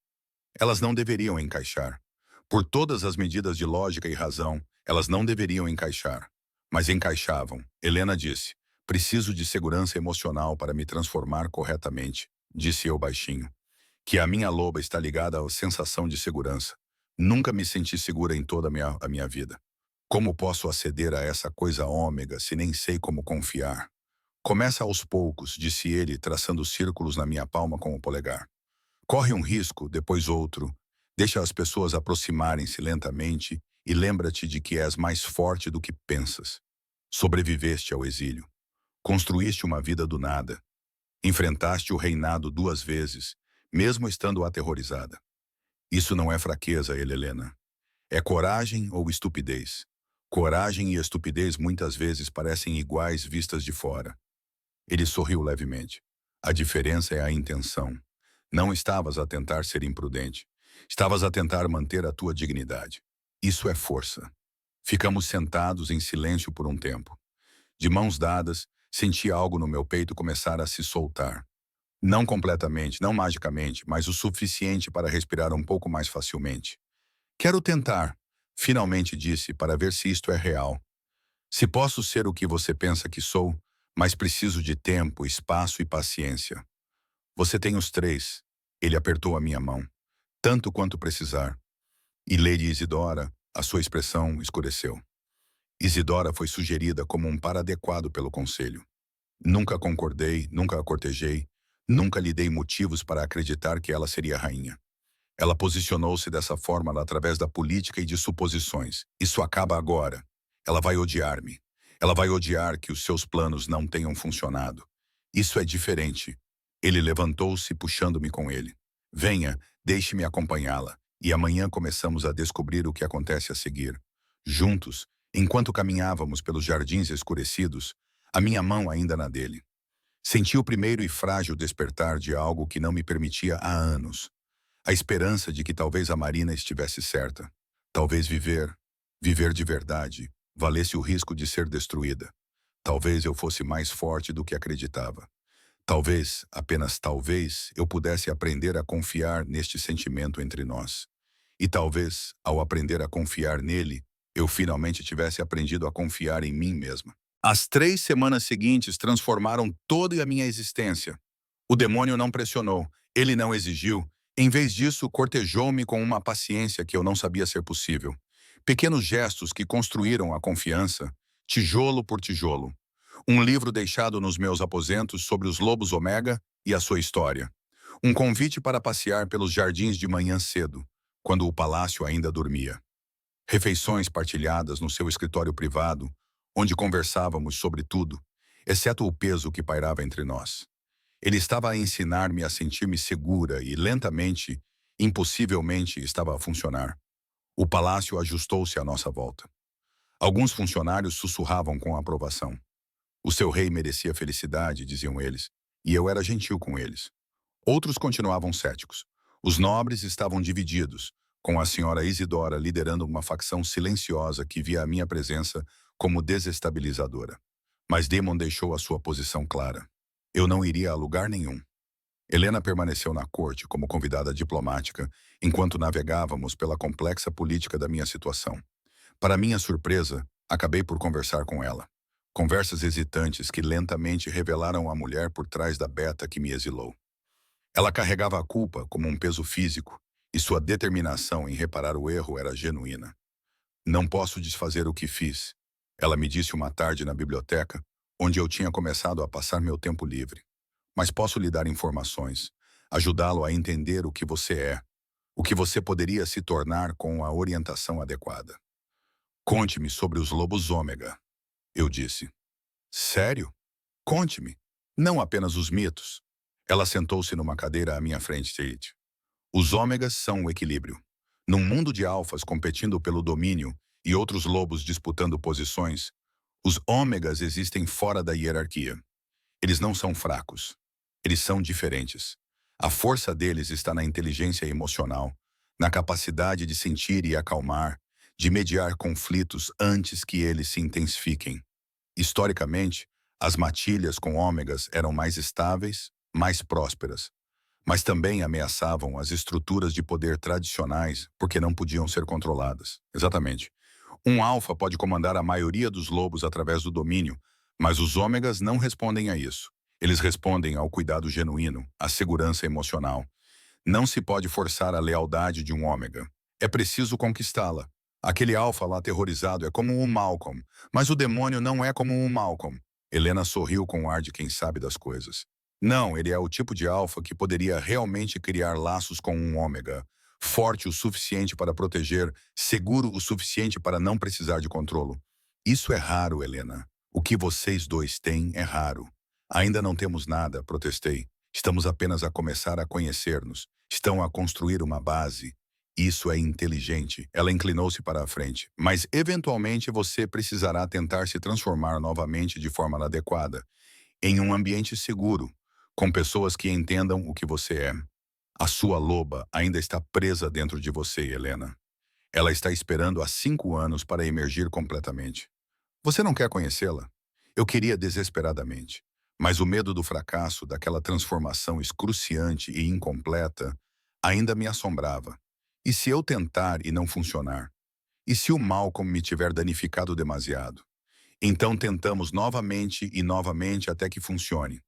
Elas não deveriam encaixar. Por todas as medidas de lógica e razão, elas não deveriam encaixar. Mas encaixavam. Helena disse, preciso de segurança emocional para me transformar corretamente, disse eu baixinho. Que a minha loba está ligada à sensação de segurança. Nunca me senti segura em toda a minha vida. Como posso aceder a essa coisa ômega se nem sei como confiar? Começa aos poucos, disse ele, traçando círculos na minha palma com o polegar. Corre um risco, depois outro. Deixa as pessoas aproximarem-se lentamente e lembra-te de que és mais forte do que pensas. Sobreviveste ao exílio. Construíste uma vida do nada. Enfrentaste o reinado 2 vezes, mesmo estando aterrorizada. Isso não é fraqueza, Helena. É coragem ou estupidez? Coragem e estupidez muitas vezes parecem iguais vistas de fora. Ele sorriu levemente. A diferença é a intenção. Não estavas a tentar ser imprudente. Estavas a tentar manter a tua dignidade. Isso é força. Ficamos sentados em silêncio por um tempo. De mãos dadas, senti algo no meu peito começar a se soltar. Não completamente, não magicamente, mas o suficiente para respirar um pouco mais facilmente. Quero tentar, finalmente disse, para ver se isto é real. Se posso ser o que você pensa que sou, mas preciso de tempo, espaço e paciência. Você tem os três. Ele apertou a minha mão. Tanto quanto precisar. E Lady Isidora, a sua expressão escureceu. Isidora foi sugerida como um par adequado pelo conselho. Nunca concordei, nunca a cortejei, nunca lhe dei motivos para acreditar que ela seria rainha. Ela posicionou-se dessa forma através da política e de suposições. Isso acaba agora. Ela vai odiar-me. Ela vai odiar que os seus planos não tenham funcionado. Isso é diferente. Ele levantou-se, puxando-me com ele. Venha, deixe-me acompanhá-la. E amanhã começamos a descobrir o que acontece a seguir. Juntos, enquanto caminhávamos pelos jardins escurecidos, a minha mão ainda na dele. Senti o primeiro e frágil despertar de algo que não me permitia há anos. A esperança de que talvez a Marina estivesse certa. Talvez viver de verdade, valesse o risco de ser destruída. Talvez eu fosse mais forte do que acreditava. Talvez, apenas talvez, eu pudesse aprender a confiar neste sentimento entre nós. E talvez, ao aprender a confiar nele, eu finalmente tivesse aprendido a confiar em mim mesma. As 3 semanas seguintes transformaram toda a minha existência. O demônio não pressionou, ele não exigiu. Em vez disso, cortejou-me com uma paciência que eu não sabia ser possível. Pequenos gestos que construíram a confiança, tijolo por tijolo. Um livro deixado nos meus aposentos sobre os lobos Ômega e a sua história. Um convite para passear pelos jardins de manhã cedo, quando o palácio ainda dormia. Refeições partilhadas no seu escritório privado, onde conversávamos sobre tudo, exceto o peso que pairava entre nós. Ele estava a ensinar-me a sentir-me segura e, lentamente, impossivelmente, estava a funcionar. O palácio ajustou-se à nossa volta. Alguns funcionários sussurravam com aprovação. O seu rei merecia felicidade, diziam eles, e eu era gentil com eles. Outros continuavam céticos. Os nobres estavam divididos, com a senhora Isidora liderando uma facção silenciosa que via a minha presença como desestabilizadora. Mas Damon deixou a sua posição clara. Eu não iria a lugar nenhum. Helena permaneceu na corte como convidada diplomática, enquanto navegávamos pela complexa política da minha situação. Para minha surpresa, acabei por conversar com ela. Conversas hesitantes que lentamente revelaram a mulher por trás da beta que me exilou. Ela carregava a culpa como um peso físico, e sua determinação em reparar o erro era genuína. Não posso desfazer o que fiz, ela me disse uma tarde na biblioteca, onde eu tinha começado a passar meu tempo livre. Mas posso lhe dar informações, ajudá-lo a entender o que você é, o que você poderia se tornar com a orientação adequada. Conte-me sobre os lobos Ômega, eu disse. Sério? Conte-me. Não apenas os mitos. Ela sentou-se numa cadeira à minha frente, Tate. Os ômegas são o equilíbrio. Num mundo de alfas competindo pelo domínio e outros lobos disputando posições, os ômegas existem fora da hierarquia. Eles não são fracos. Eles são diferentes. A força deles está na inteligência emocional, na capacidade de sentir e acalmar, de mediar conflitos antes que eles se intensifiquem. Historicamente, as matilhas com ômegas eram mais estáveis, mais prósperas, mas também ameaçavam as estruturas de poder tradicionais porque não podiam ser controladas. Exatamente. Um alfa pode comandar a maioria dos lobos através do domínio, mas os ômegas não respondem a isso. Eles respondem ao cuidado genuíno, à segurança emocional. Não se pode forçar a lealdade de um ômega. É preciso conquistá-la. Aquele alfa lá aterrorizado é como um Malcolm, mas o demônio não é como um Malcolm. Helena sorriu com o ar de quem sabe das coisas. Não, ele é o tipo de alfa que poderia realmente criar laços com um ômega, forte o suficiente para proteger, seguro o suficiente para não precisar de controlo. Isso é raro, Helena. O que vocês dois têm é raro. Ainda não temos nada, protestei. Estamos apenas a começar a conhecer-nos. Estão a construir uma base. Isso é inteligente. Ela inclinou-se para a frente. Mas, eventualmente, você precisará tentar se transformar novamente de forma adequada, em um ambiente seguro, com pessoas que entendam o que você é. A sua loba ainda está presa dentro de você, Helena. Ela está esperando há 5 anos para emergir completamente. Você não quer conhecê-la? Eu queria desesperadamente. Mas o medo do fracasso, daquela transformação excruciante e incompleta, ainda me assombrava. E se eu tentar e não funcionar? E se o Malcolm me tiver danificado demasiado? Então tentamos novamente e novamente até que funcione.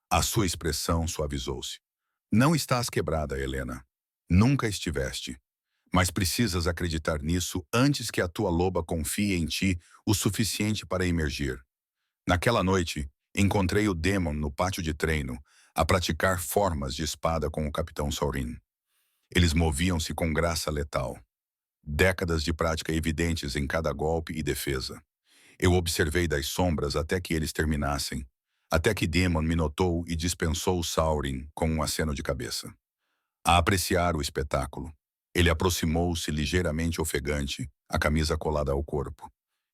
A sua expressão suavizou-se. Não estás quebrada, Helena. Nunca estiveste. Mas precisas acreditar nisso antes que a tua loba confie em ti o suficiente para emergir. Naquela noite, encontrei o Demon no pátio de treino, a praticar formas de espada com o Capitão Saurin. Eles moviam-se com graça letal. Décadas de prática evidentes em cada golpe e defesa. Eu observei das sombras até que eles terminassem, até que Demon me notou e dispensou Saurin com um aceno de cabeça. A apreciar o espetáculo, ele aproximou-se ligeiramente ofegante, a camisa colada ao corpo.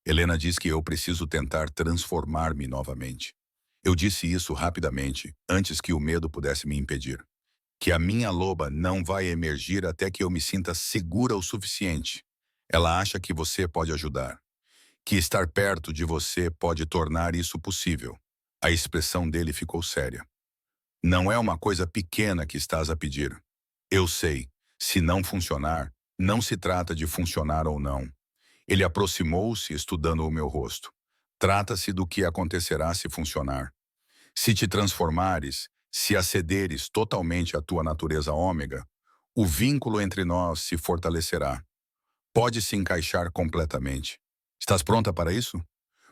Helena diz que eu preciso tentar transformar-me novamente. Eu disse isso rapidamente, antes que o medo pudesse me impedir. Que a minha loba não vai emergir até que eu me sinta segura o suficiente. Ela acha que você pode ajudar. Que estar perto de você pode tornar isso possível. A expressão dele ficou séria. Não é uma coisa pequena que estás a pedir. Eu sei, se não funcionar, não se trata de funcionar ou não. Ele aproximou-se, estudando o meu rosto. Trata-se do que acontecerá se funcionar. Se te transformares, se acederes totalmente à tua natureza ômega, o vínculo entre nós se fortalecerá. Pode se encaixar completamente. Estás pronta para isso?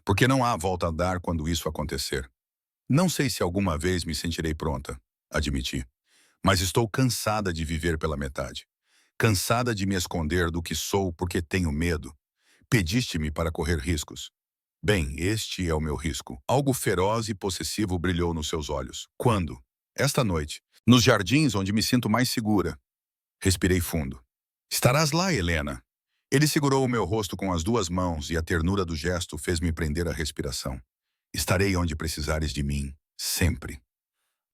Porque não há volta a dar quando isso acontecer. Não sei se alguma vez me sentirei pronta, admiti. Mas estou cansada de viver pela metade. Cansada de me esconder do que sou porque tenho medo. Pediste-me para correr riscos. Bem, este é o meu risco. Algo feroz e possessivo brilhou nos seus olhos. Quando? Esta noite. Nos jardins onde me sinto mais segura. Respirei fundo. Estarás lá, Helena. Ele segurou o meu rosto com as 2 mãos e a ternura do gesto fez-me prender a respiração. Estarei onde precisares de mim, sempre.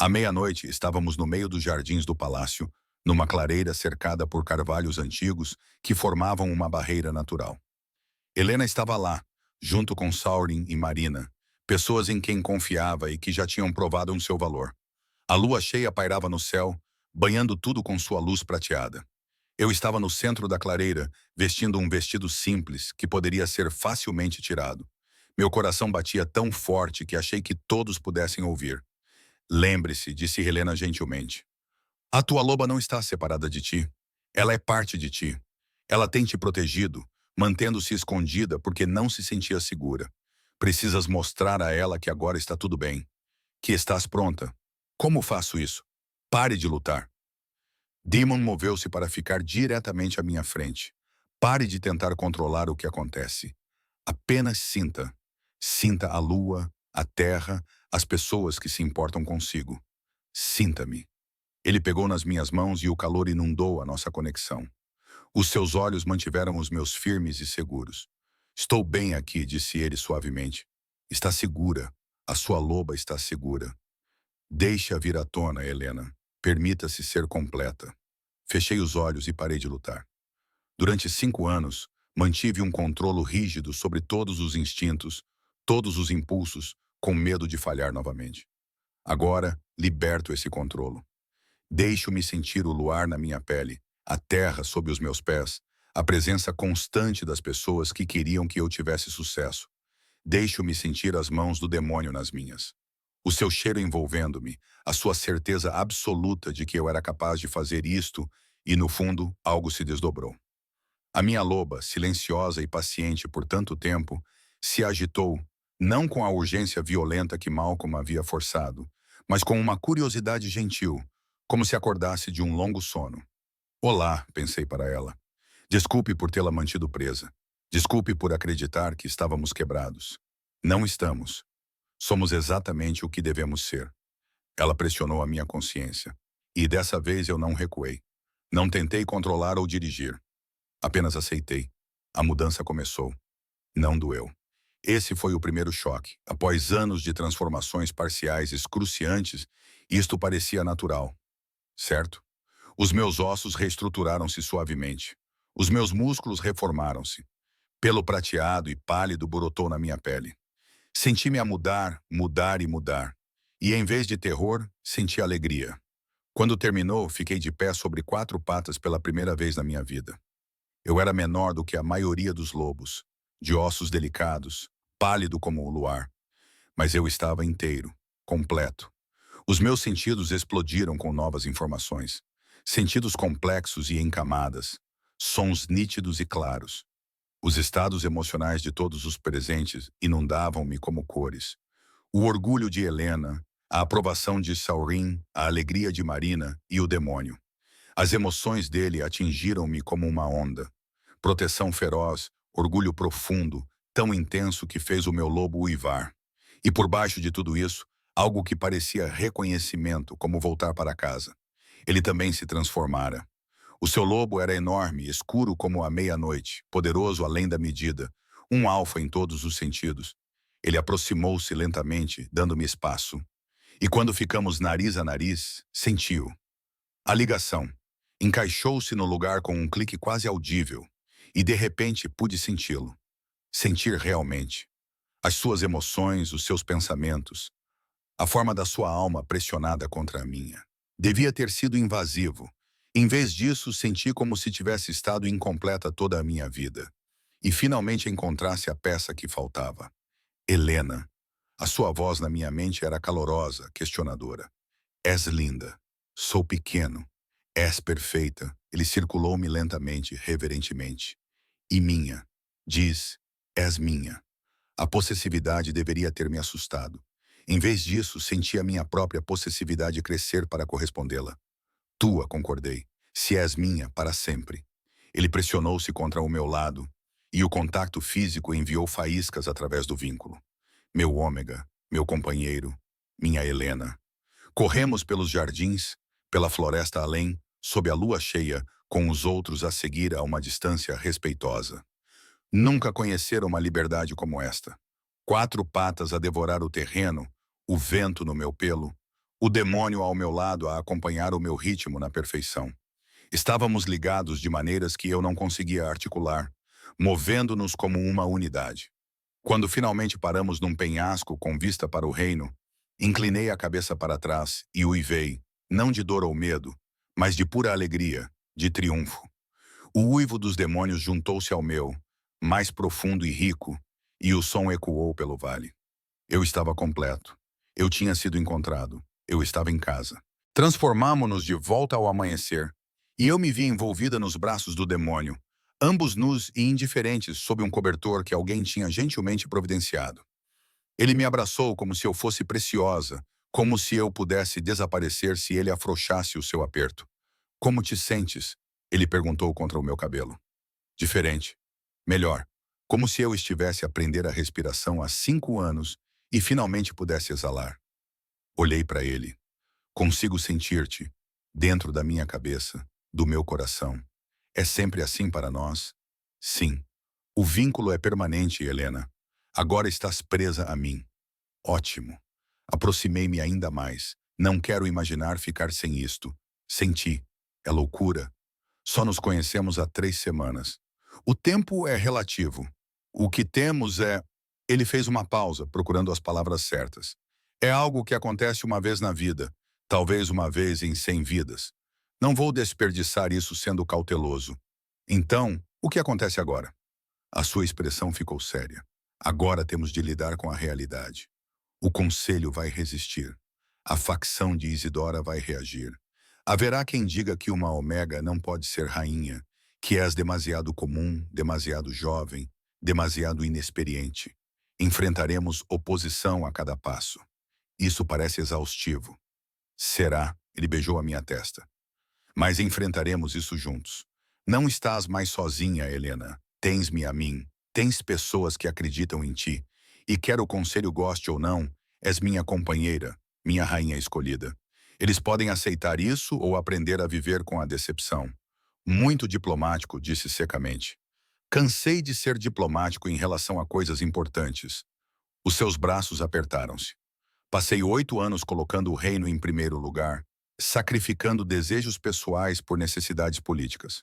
À meia-noite, estávamos no meio dos jardins do palácio, numa clareira cercada por carvalhos antigos que formavam uma barreira natural. Helena estava lá, junto com Saurin e Marina, pessoas em quem confiava e que já tinham provado um seu valor. A lua cheia pairava no céu, banhando tudo com sua luz prateada. Eu estava no centro da clareira, vestindo um vestido simples que poderia ser facilmente tirado. Meu coração batia tão forte que achei que todos pudessem ouvir. Lembre-se, disse Helena gentilmente. A tua loba não está separada de ti. Ela é parte de ti. Ela tem te protegido, mantendo-se escondida porque não se sentia segura. Precisas mostrar a ela que agora está tudo bem. Que estás pronta. Como faço isso? Pare de lutar. Demon moveu-se para ficar diretamente à minha frente. Pare de tentar controlar o que acontece. Apenas sinta. Sinta a lua, a terra, as pessoas que se importam consigo. Sinta-me. Ele pegou nas minhas mãos e o calor inundou a nossa conexão. Os seus olhos mantiveram os meus firmes e seguros. Estou bem aqui, disse ele suavemente. Está segura. A sua loba está segura. Deixe-a vir à tona, Helena. Permita-se ser completa. Fechei os olhos e parei de lutar. Durante 5 anos, mantive um controlo rígido sobre todos os instintos, todos os impulsos, com medo de falhar novamente. Agora, liberto esse controlo. Deixo-me sentir o luar na minha pele, a terra sob os meus pés, a presença constante das pessoas que queriam que eu tivesse sucesso. Deixo-me sentir as mãos do demônio nas minhas. O seu cheiro envolvendo-me, a sua certeza absoluta de que eu era capaz de fazer isto e, no fundo, algo se desdobrou. A minha loba, silenciosa e paciente por tanto tempo, se agitou, não com a urgência violenta que Malcolm havia forçado, mas com uma curiosidade gentil, como se acordasse de um longo sono. Olá, pensei para ela. Desculpe por tê-la mantido presa. Desculpe por acreditar que estávamos quebrados. Não estamos. Somos exatamente o que devemos ser. Ela pressionou a minha consciência. E dessa vez eu não recuei. Não tentei controlar ou dirigir. Apenas aceitei. A mudança começou. Não doeu. Esse foi o primeiro choque. Após anos de transformações parciais excruciantes, isto parecia natural, certo? Os meus ossos reestruturaram-se suavemente. Os meus músculos reformaram-se. Pelo prateado e pálido brotou na minha pele. Senti-me a mudar, mudar e mudar. E em vez de terror, senti alegria. Quando terminou, fiquei de pé sobre 4 patas pela primeira vez na minha vida. Eu era menor do que a maioria dos lobos, de ossos delicados, pálido como o luar. Mas eu estava inteiro, completo. Os meus sentidos explodiram com novas informações. Sentidos complexos e em camadas. Sons nítidos e claros. Os estados emocionais de todos os presentes inundavam-me como cores. O orgulho de Helena, a aprovação de Saurin, a alegria de Marina e o demônio. As emoções dele atingiram-me como uma onda. Proteção feroz, orgulho profundo, tão intenso que fez o meu lobo uivar. E por baixo de tudo isso, algo que parecia reconhecimento, como voltar para casa. Ele também se transformara. O seu lobo era enorme, escuro como a meia-noite, poderoso além da medida, um alfa em todos os sentidos. Ele aproximou-se lentamente, dando-me espaço. E quando ficamos nariz a nariz, sentiu. A ligação. Encaixou-se no lugar com um clique quase audível. E de repente pude senti-lo. Sentir realmente. As suas emoções, os seus pensamentos. A forma da sua alma pressionada contra a minha. Devia ter sido invasivo. Em vez disso, senti como se tivesse estado incompleta toda a minha vida. E finalmente encontrasse a peça que faltava. Helena. A sua voz na minha mente era calorosa, questionadora. És linda. Sou pequeno. És perfeita. Ele circulou-me lentamente, reverentemente. E minha. Diz, és minha. A possessividade deveria ter me assustado. Em vez disso, senti a minha própria possessividade crescer para correspondê-la. Tua, concordei. Se és minha, para sempre. Ele pressionou-se contra o meu lado, e o contacto físico enviou faíscas através do vínculo. Meu ômega, meu companheiro, minha Helena. Corremos pelos jardins, pela floresta além, sob a lua cheia, com os outros a seguir a uma distância respeitosa. Nunca conheceram uma liberdade como esta. 4 patas a devorar o terreno, o vento no meu pelo, o demônio ao meu lado a acompanhar o meu ritmo na perfeição. Estávamos ligados de maneiras que eu não conseguia articular, movendo-nos como uma unidade. Quando finalmente paramos num penhasco com vista para o reino, inclinei a cabeça para trás e uivei, não de dor ou medo, mas de pura alegria, de triunfo. O uivo dos demônios juntou-se ao meu, mais profundo e rico, e o som ecoou pelo vale. Eu estava completo. Eu tinha sido encontrado. Eu estava em casa. Transformámo-nos de volta ao amanhecer, e eu me vi envolvida nos braços do demônio, ambos nus e indiferentes sob um cobertor que alguém tinha gentilmente providenciado. Ele me abraçou como se eu fosse preciosa, como se eu pudesse desaparecer se ele afrouxasse o seu aperto. Como te sentes? Ele perguntou contra o meu cabelo. Diferente. Melhor. Como se eu estivesse a aprender a respiração há 5 anos e finalmente pudesse exalar. Olhei para ele. Consigo sentir-te, dentro da minha cabeça, do meu coração. É sempre assim para nós? Sim. O vínculo é permanente, Helena. Agora estás presa a mim. Ótimo. Aproximei-me ainda mais. Não quero imaginar ficar sem isto. Sem ti. É loucura. Só nos conhecemos há 3 semanas. O tempo é relativo. O que temos é... Ele fez uma pausa, procurando as palavras certas. É algo que acontece uma vez na vida, talvez uma vez em 100 vidas. Não vou desperdiçar isso sendo cauteloso. Então, o que acontece agora? A sua expressão ficou séria. Agora temos de lidar com a realidade. O conselho vai resistir. A facção de Isidora vai reagir. Haverá quem diga que uma Omega não pode ser rainha, que és demasiado comum, demasiado jovem, demasiado inexperiente. Enfrentaremos oposição a cada passo. Isso parece exaustivo. Será? Ele beijou a minha testa. Mas enfrentaremos isso juntos. Não estás mais sozinha, Helena. Tens-me a mim. Tens pessoas que acreditam em ti. E quer o conselho goste ou não, és minha companheira, minha rainha escolhida. Eles podem aceitar isso ou aprender a viver com a decepção. Muito diplomático, disse secamente. Cansei de ser diplomático em relação a coisas importantes. Os seus braços apertaram-se. Passei 8 anos colocando o reino em primeiro lugar, sacrificando desejos pessoais por necessidades políticas.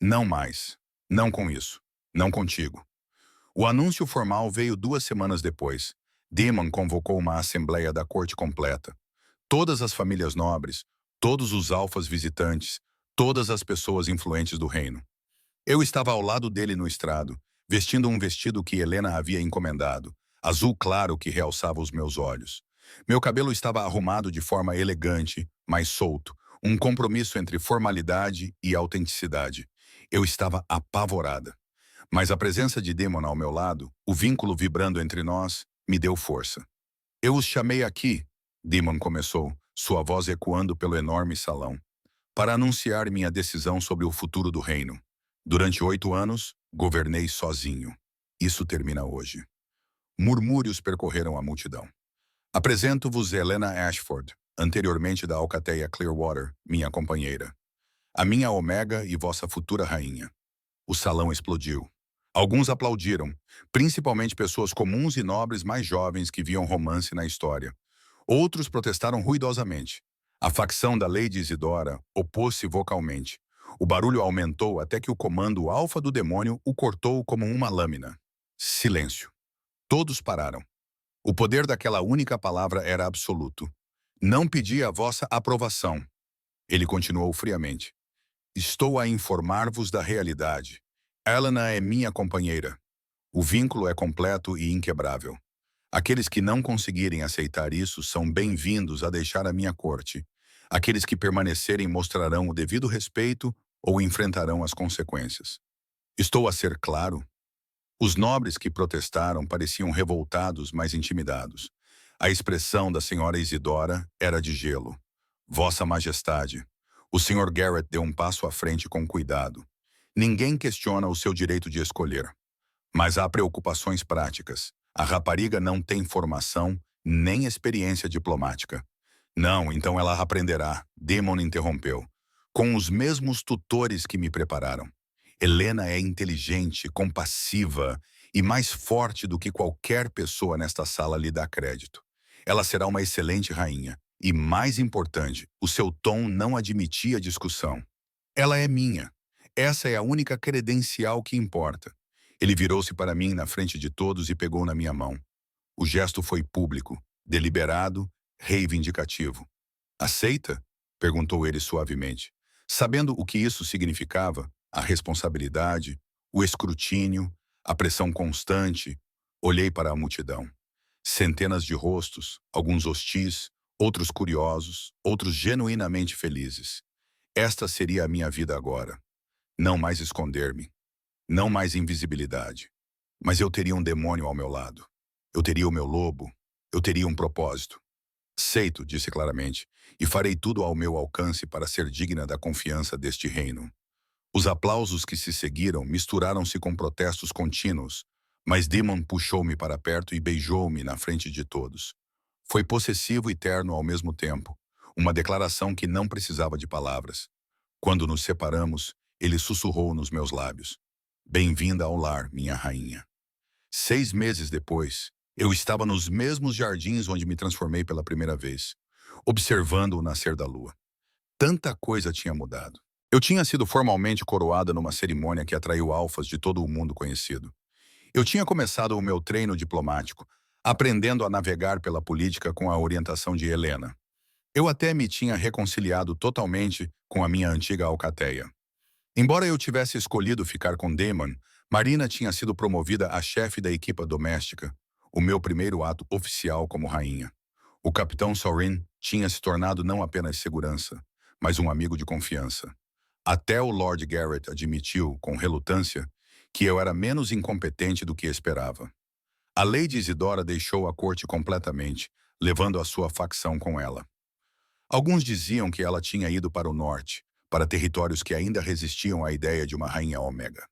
Não mais. Não com isso. Não contigo. O anúncio formal veio 2 semanas depois. Demon convocou uma assembleia da corte completa. Todas as famílias nobres, todos os alfas visitantes, todas as pessoas influentes do reino. Eu estava ao lado dele no estrado, vestindo um vestido que Helena havia encomendado, azul claro que realçava os meus olhos. Meu cabelo estava arrumado de forma elegante, mas solto, um compromisso entre formalidade e autenticidade. Eu estava apavorada. Mas a presença de Demon ao meu lado, o vínculo vibrando entre nós, me deu força. Eu os chamei aqui, Demon começou, sua voz ecoando pelo enorme salão, para anunciar minha decisão sobre o futuro do reino. Durante 8 anos, governei sozinho. Isso termina hoje. Murmúrios percorreram a multidão. Apresento-vos Helena Ashford, anteriormente da alcateia Clearwater, minha companheira. A minha Omega e vossa futura rainha. O salão explodiu. Alguns aplaudiram, principalmente pessoas comuns e nobres mais jovens que viam romance na história. Outros protestaram ruidosamente. A facção da Lady Isidora opôs-se vocalmente. O barulho aumentou até que o comando alfa do demônio o cortou como uma lâmina. Silêncio. Todos pararam. O poder daquela única palavra era absoluto. Não pedi a vossa aprovação. Ele continuou friamente. Estou a informar-vos da realidade. Helena é minha companheira. O vínculo é completo e inquebrável. Aqueles que não conseguirem aceitar isso são bem-vindos a deixar a minha corte. Aqueles que permanecerem mostrarão o devido respeito ou enfrentarão as consequências. Estou a ser claro? Os nobres que protestaram pareciam revoltados, mas intimidados. A expressão da senhora Isidora era de gelo. Vossa Majestade. O Sr. Garrett deu um passo à frente com cuidado. Ninguém questiona o seu direito de escolher. Mas há preocupações práticas. A rapariga não tem formação nem experiência diplomática. Não, então ela aprenderá, Demon interrompeu, com os mesmos tutores que me prepararam. Helena é inteligente, compassiva e mais forte do que qualquer pessoa nesta sala lhe dá crédito. Ela será uma excelente rainha. E, mais importante, o seu tom não admitia discussão. Ela é minha. Essa é a única credencial que importa. Ele virou-se para mim na frente de todos e pegou na minha mão. O gesto foi público, deliberado, reivindicativo. Aceita? Perguntou ele suavemente. Sabendo o que isso significava, a responsabilidade, o escrutínio, a pressão constante, olhei para a multidão. Centenas de rostos, alguns hostis, outros curiosos, outros genuinamente felizes. Esta seria a minha vida agora. Não mais esconder-me. Não mais invisibilidade. Mas eu teria um demônio ao meu lado. Eu teria o meu lobo. Eu teria um propósito. Aceito, disse claramente, e farei tudo ao meu alcance para ser digna da confiança deste reino. Os aplausos que se seguiram misturaram-se com protestos contínuos, mas Demon puxou-me para perto e beijou-me na frente de todos. Foi possessivo e terno ao mesmo tempo, uma declaração que não precisava de palavras. Quando nos separamos, ele sussurrou nos meus lábios. Bem-vinda ao lar, minha rainha. 6 meses depois, eu estava nos mesmos jardins onde me transformei pela primeira vez, observando o nascer da lua. Tanta coisa tinha mudado. Eu tinha sido formalmente coroada numa cerimônia que atraiu alfas de todo o mundo conhecido. Eu tinha começado o meu treino diplomático, aprendendo a navegar pela política com a orientação de Helena. Eu até me tinha reconciliado totalmente com a minha antiga alcateia. Embora eu tivesse escolhido ficar com Demon, Marina tinha sido promovida a chefe da equipa doméstica, o meu primeiro ato oficial como rainha. O capitão Sorin tinha se tornado não apenas segurança, mas um amigo de confiança. Até o Lord Garrett admitiu, com relutância, que eu era menos incompetente do que esperava. A Lady Isidora deixou a corte completamente, levando a sua facção com ela. Alguns diziam que ela tinha ido para o norte, para territórios que ainda resistiam à ideia de uma rainha Ômega.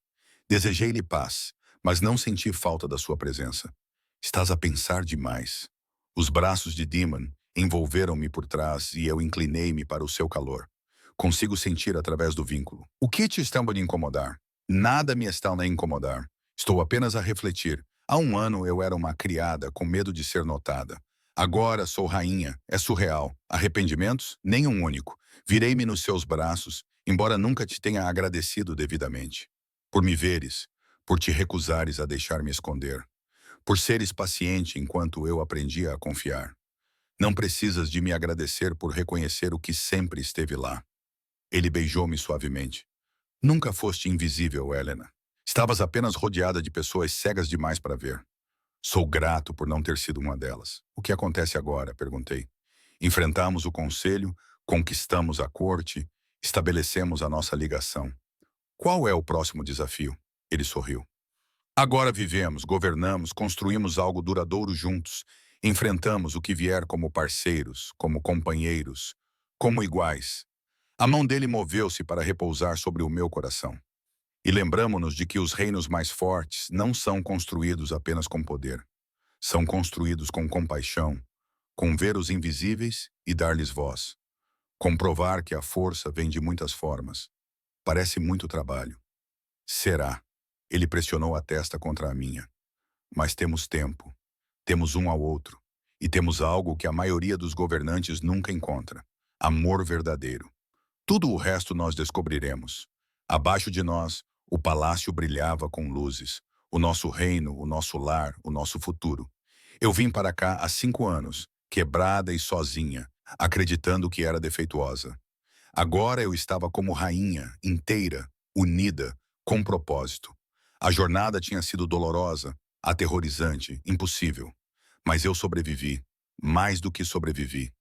Desejei-lhe paz, mas não senti falta da sua presença. Estás a pensar demais. Os braços de Demon envolveram-me por trás e eu inclinei-me para o seu calor. Consigo sentir através do vínculo. O que te está a me incomodar? Nada me está a incomodar. Estou apenas a refletir. Há um ano eu era uma criada com medo de ser notada. Agora sou rainha. É surreal. Arrependimentos? Nenhum único. Virei-me nos seus braços, embora nunca te tenha agradecido devidamente. Por me veres, por te recusares a deixar-me esconder, por seres paciente enquanto eu aprendia a confiar. Não precisas de me agradecer por reconhecer o que sempre esteve lá. Ele beijou-me suavemente. Nunca foste invisível, Helena. Estavas apenas rodeada de pessoas cegas demais para ver. Sou grato por não ter sido uma delas. O que acontece agora? Perguntei. Enfrentamos o conselho, conquistamos a corte, estabelecemos a nossa ligação. Qual é o próximo desafio? Ele sorriu. Agora vivemos, governamos, construímos algo duradouro juntos. Enfrentamos o que vier como parceiros, como companheiros, como iguais. A mão dele moveu-se para repousar sobre o meu coração. E lembramo-nos de que os reinos mais fortes não são construídos apenas com poder. São construídos com compaixão, com ver os invisíveis e dar-lhes voz. Comprovar que a força vem de muitas formas. Parece muito trabalho. Será. Ele pressionou a testa contra a minha. Mas temos tempo. Temos um ao outro. E temos algo que a maioria dos governantes nunca encontra. Amor verdadeiro. Tudo o resto nós descobriremos. Abaixo de nós, o palácio brilhava com luzes. O nosso reino, o nosso lar, o nosso futuro. Eu vim para cá há 5 anos, quebrada e sozinha, acreditando que era defeituosa. Agora eu estava como rainha, inteira, unida, com propósito. A jornada tinha sido dolorosa, aterrorizante, impossível. Mas eu sobrevivi, mais do que sobrevivi.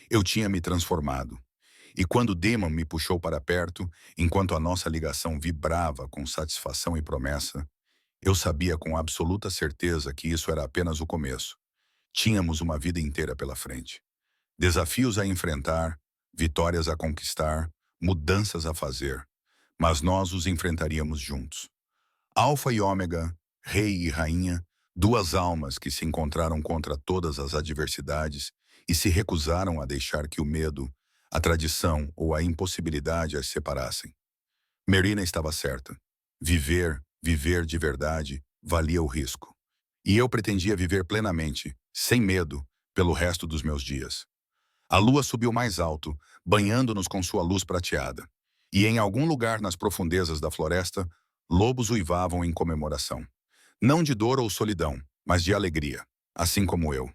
Eu tinha me transformado. E quando Demon me puxou para perto, enquanto a nossa ligação vibrava com satisfação e promessa, eu sabia com absoluta certeza que isso era apenas o começo. Tínhamos uma vida inteira pela frente. Desafios a enfrentar, vitórias a conquistar, mudanças a fazer. Mas nós os enfrentaríamos juntos. Alfa e Ômega, rei e rainha, duas almas que se encontraram contra todas as adversidades e se recusaram a deixar que o medo, a tradição ou a impossibilidade as separassem. Merina estava certa. Viver de verdade, valia o risco. E eu pretendia viver plenamente, sem medo, pelo resto dos meus dias. A lua subiu mais alto, banhando-nos com sua luz prateada. E em algum lugar nas profundezas da floresta, lobos uivavam em comemoração. Não de dor ou solidão, mas de alegria, assim como eu.